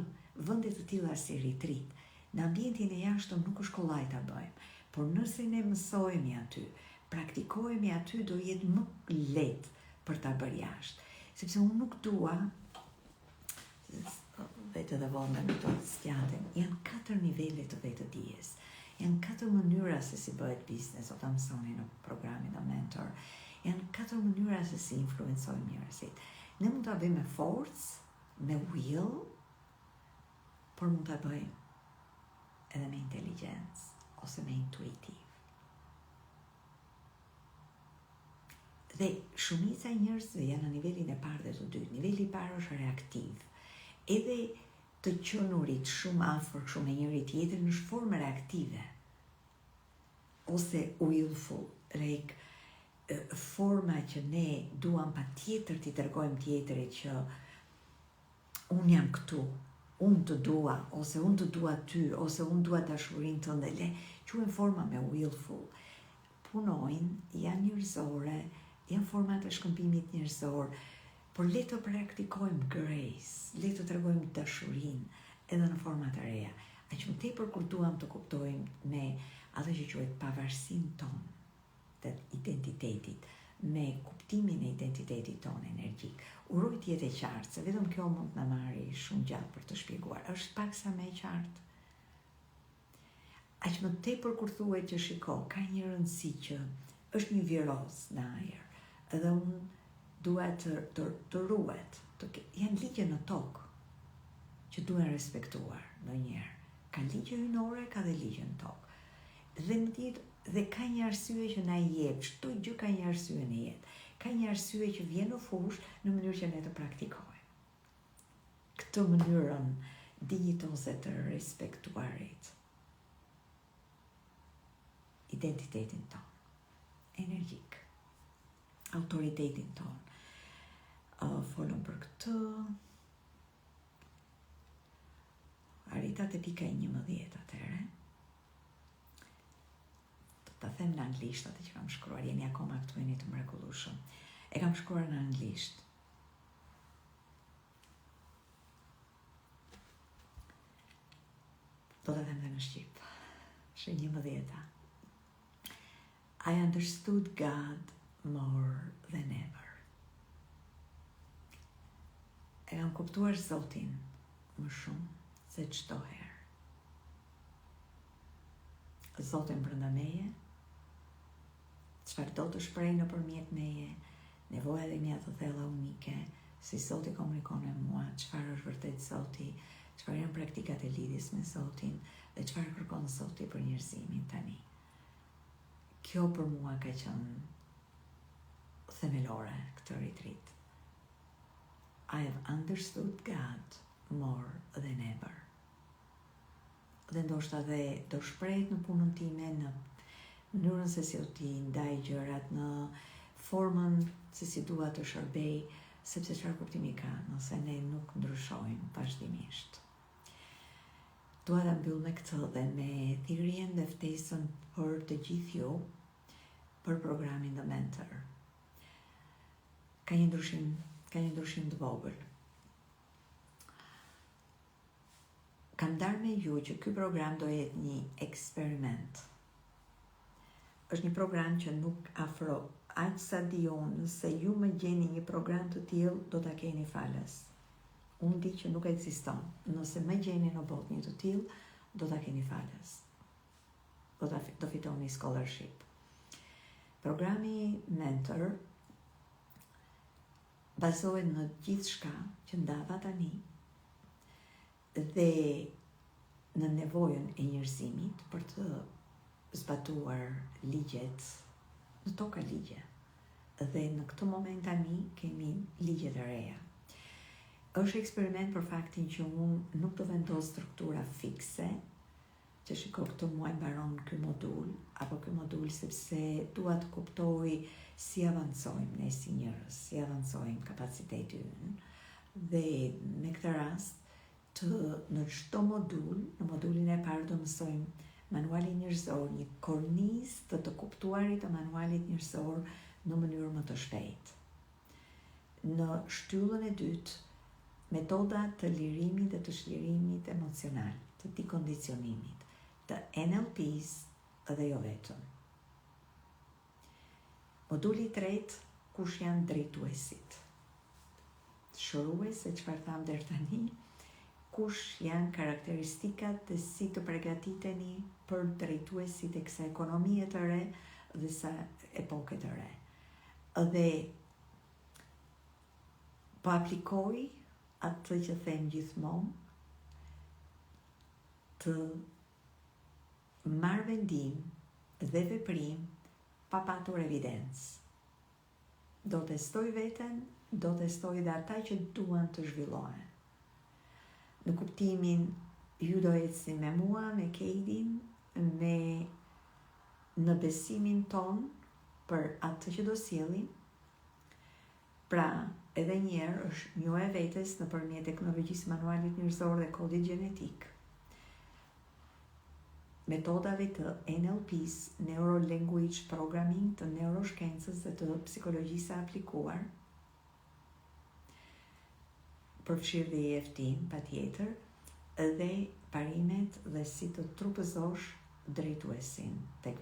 vende të tilla si retreat. Në ambientin e jashtëm nuk është kollaj ta bëjmë, por nëse ne mësohemi aty, praktikohemi aty, do jetë më lehtë për ta bërë jashtë. Sepse unë nuk dua, vetë dhe vonda në të sqatem, janë 4 nivele të vetëdijes. Janë 4 mënyra se si bëhet biznes, o ta mësoni në programin e mentor. Janë 4 mënyra se si influencojmë njerëzit. Ne mund ta bëjmë me forcë, me will, por mund ta bëjmë edhe me inteligjencë ose me intuitiv. Dhe shumica e njerëzve janë në nivelin e parë dhe të dytë. Niveli i parë është reaktiv. Edhe të qenurit shumë afër, shumë me njëri tjetrin është formë reaktive. Ose willful, forma që ne duam patjetër t'i tregojmë tjetrit që unë jam këtu, unë të dua, ose unë të dua ty, ose unë dua dashurinë tënde. Le quhen forma me willful. Punojnë, janë njerëzore, janë format e shkëmbimit njerëzor, por le të praktikojmë grace, le të tregojmë dashurinë edhe në forma të reja. Aq më tepër kur duam të kuptojmë me atë që quhet pavarësinë tonë të identitetit, me kuptimin e identitetit tonë energjik. Uroj të jetë e qartë, se vetëm kjo mund të na marrë shumë gjatë për të shpjeguar. Është paksa më e qartë. Aq më tepër kur thuhet që shiko, ka një rëndësi që është një viroz në ajër, edhe unë dua të ruhet. Janë ligje në tokë që duhen respektuar ndonjëherë. Ka ligje hyjnore, ka dhe ligje në tokë. Dhe ka një arsye që na i jep, çdo gjë ka një arsye në jetë. Ka një arsye që vjen në fushë në mënyrë që ne të praktikojmë. Këtë mënyrën dinjitoze të respektuarit identitetin tonë, energjik, autoritetin tonë. Folëm për këtë. Arrita te pika 11 atëherë. Ta them në anglisht atë që kam shkruar, jeni akoma këtu, jeni të mrekullueshëm. E kam shkruar në anglisht. Do ta them dhe në shqip. Është 11. I understood God more than ever. E kam kuptuar Zotin më shumë se çdo herë. Zotin brenda meje, çfarë do të shpreh nëpërmjet meje, nevojat e mia të thella unike, si Zoti komunikon me mua, çfarë është vërtet Zoti, çfarë janë praktikat e lidhjes me Zotin dhe çfarë kërkon Zoti për njerëzimin tani. Kjo për mua ka qenë themelore këtë retreat. I have understood God more than ever. Dhe ndoshta dhe do shprehet në punën time, në mënyrën se si ti ndaj gjërat, në formën se si dua të shërbej, sepse çfarë kuptimi ka nëse ne nuk ndryshojmë vazhdimisht. Dua ta mbyll me këtë dhe me thirrjen dhe ftesën për të gjithë ju për programin The Mentor. Ka një ndryshim të vogël. Kam ndarë me ju që ky program do jetë një eksperiment. Është një program që nuk afro aq sa di unë, nëse ju më gjeni një program të tillë, do ta keni falas. Unë di që nuk ekziston. Nëse më gjeni në botë një të tillë, do ta keni falas. Do fitoni scholarship. Programi Mentor bazohet në gjithçka që ndava tani dhe në nevojën e njerëzimit për të zbatuar ligjet në toka ligje. Dhe në këtë moment tani kemi ligjet e reja. Është eksperiment për faktin që unë nuk do vendos struktura fikse, që shiko këtë muaj mbaron ky modul, apo ky modul, sepse dua të kuptoj si avancojmë ne si njerëz, si avancojmë kapaciteti ynë. Dhe me këtë rast, në çdo modul, në modulin e parë do mësojmë manualin njerëzor, një kornizë të kuptuarit të manualit njerëzor në mënyrë më të shpejtë. Në shtyllën e dytë, metoda të lirimit dhe të çlirimit emocional, të dekondicionimit, të NLPs dhe jo vetëm. Moduli i tretë, kush janë drejtuesit. Shërues se çfarë tham deri tani, kush janë karakteristikat dhe si të përgatiteni për drejtuesit e kësaj ekonomie të re dhe sa epoke të re. Dhe po aplikoj atë që them gjithmonë, të marr vendim dhe veprim pa patur evidencë. Do testoj veten, do testoj dhe ata që duan të zhvillohen. Në kuptimin, ju do ecni me mua, me Keidin, në besimin ton për atë që do sjellim. Pra, edhe njerë është njohja e vetes nëpërmjet teknologjisë manualit njerëzor dhe kodit gjenetik. Metodave të NLPs, Neuro Language Programming, të neuroshkencës dhe të psikologjisë aplikuar, përfshirë dhe EFT-n, patjetër, dhe parimet dhe si të trupëzosh drejtuesin te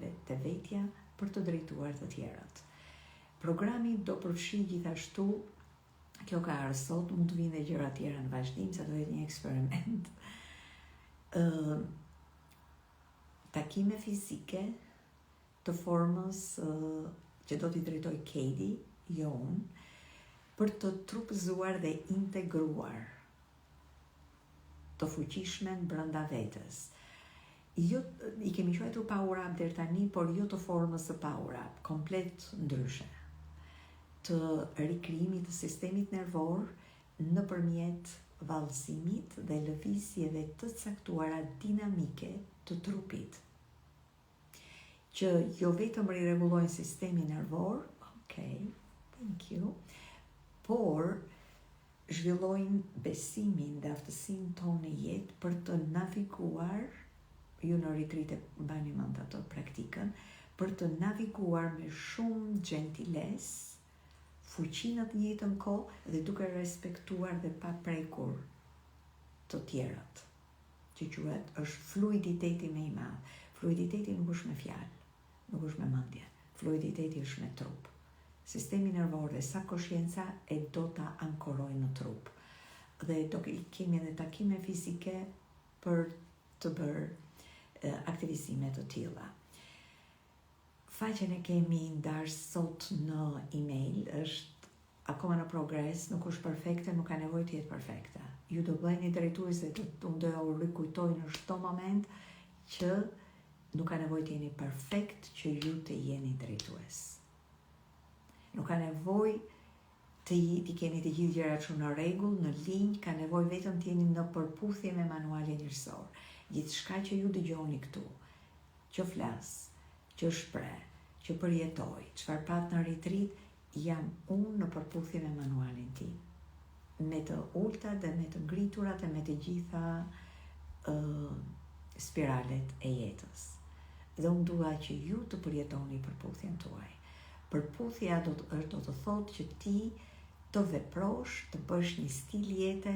vetja për të drejtuar të tjerët. Programi do përfshijë gjithashtu, kjo ka ardhur sot, mund të vinë dhe gjëra tjera në vazhdim, sa do jetë një eksperiment. Takime fizike të formës që do t'i drejtoj Keidi, jo unë, për të trupëzuar dhe integruar të fuqishmen brenda vetes. Jo, i kemi quajtur power up deri tani, por jo të formës së power up, komplet ndryshe. Të rikrijimit të sistemit nervor nëpërmjet vallëzimit dhe lëvizjeve të caktuara dinamike të trupit, që jo vetëm rirregullojnë sistemin nervor, thank you, por zhvillojnë besimin dhe aftësinë tonë në jetë për të naviguar, ju në retreat e mbani mend ato praktikën, për të naviguar me shumë gentilesë, fuqinë në të njëjtën kohë dhe duke respektuar dhe pa prekur të tjerët. Që quhet është fluiditeti më i madh. Fluiditeti nuk është me fjalë, nuk është me mendje. fluiditeti është në trup. Sistemi nervor dhe sa koscienca e do ta ankoroj në trup. Dhe kemi edhe takime fizike për të bërë aktivizime të tilla. Faqen e kemi ndarë sot në email, është akoma në progres, nuk është perfekte, nuk ka nevojë të jetë perfekte. Ju do bëheni drejtues dhe unë do ju rikujtoj në çdo moment që nuk ka nevojë të jeni perfekt që ju të jeni drejtues. Nuk ka nevojë të keni të gjithë gjërat në rregull, në linjë, ka nevojë vetëm të jeni në përputhje me manualin njërsor. Gjithçka që ju dëgjoni këtu, që flas, që shpreh, që përjetoj, çfarë pat në retreat, jam unë në përputhje me manualin tim. Me të ultat dhe me të ngriturat dhe me të gjitha spiralet e jetës. Dhe unë dua që ju të përjetoni përputhjen tuaj. Përputhja do të thotë që ti të veprosh, të bësh një stil jete,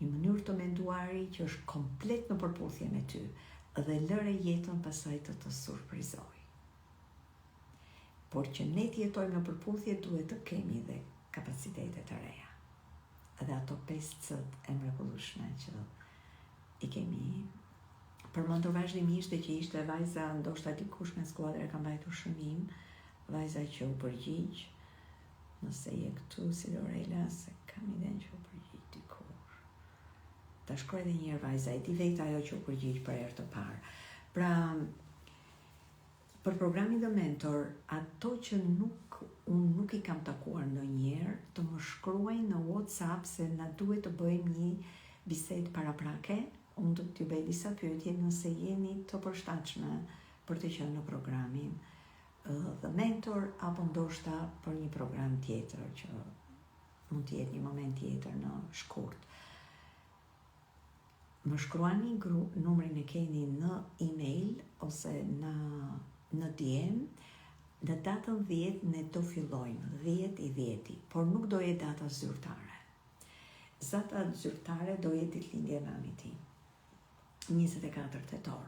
një mënyrë të menduari që është komplet në përputhje me ty dhe lëre jetën pasaj të surprizoj. Por që ne të jetojmë në përputhje, duhet të kemi dhe kapacitete të reja. Dhe ato 5 cët e mrekullueshme që i kemi përmendur vazhdimisht dhe që ishte vajza, ndoshta dikush nga skuadra e ka mbajtur shënim, vajza që u përgjigj, nëse je këtu si Lorela, se kam iden që u përgjigj dikur. Ta shkruaj edhe një herë vajza, e di vetë ajo që u përgjigj për herë të parë. Pra, për programin The Mentor, ato që unë nuk i kam takuar ndonjëherë, të më shkruajnë në WhatsApp se na duhet të bëjmë një bisedë paraprake. Unë do t'ju bëj disa pyetje nëse jeni të përshtatshme për të qenë në programin The Mentor, apo ndoshta për një program tjetër që mund të jetë një moment tjetër në shkurt. Më shkruani numrin e keni në email ose në DM. Në datën 10 ne do fillojmë, 10 i 10, por nuk do jetë data zyrtare. Data zyrtare do jetë ditëlindja e mamit tim, 24 tetor.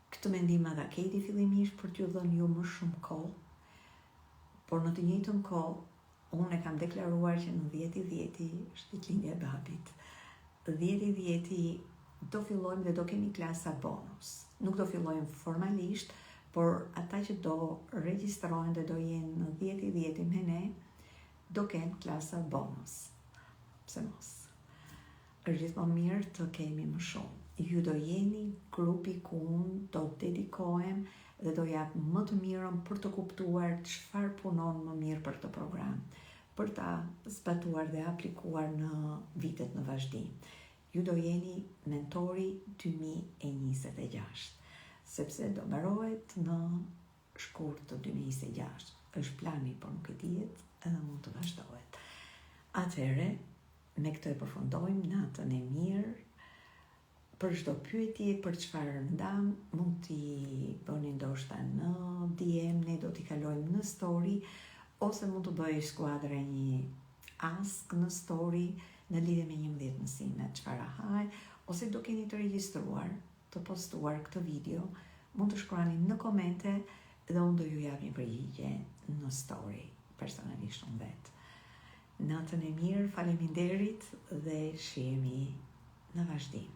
Këtë mendim madha keti fillimisht për t'ju dhënë ju më shumë kohë, por në të njëjtën kohë, unë e kam deklaruar që në 10 i 10 është ditëlindja e babit. 10 i 10 do fillojmë dhe do kemi klasa bonus. Nuk do fillojmë formalisht, por ata që do regjistrohen dhe do jenë në 10 i 10 me ne, do kemë klasa bonus. Pse mos? Është gjithmonë mirë të kemi më shumë. Ju do jeni grupi ku unë do dedikohem dhe do jap më të mirën për të kuptuar çfarë punon më mirë për këtë program, për ta zbatuar dhe aplikuar në vitet në vazhdim. Ju do jeni mentori 2026. Sepse do mbarohet në shkurt të 2026. Është plani, por nuk e dihet, edhe mund të vazhdohet. Atëherë, me këtë e përfundojmë natën e mirë. Për çdo pyetje, për çfarë ndam, mund t'i bëni ndoshta në DM, ne do t'i kalojmë në story, ose mund të bëj skuadra një ask në story në lidhje me 11 mësime, çfarë haj, ose do keni të regjistruar, të postuar këtë video, mund të shkruani në komente dhe unë do ju jap një përgjigje në story, personalisht unë vetë. Natën e mirë, faleminderit dhe shihemi në vazhdim.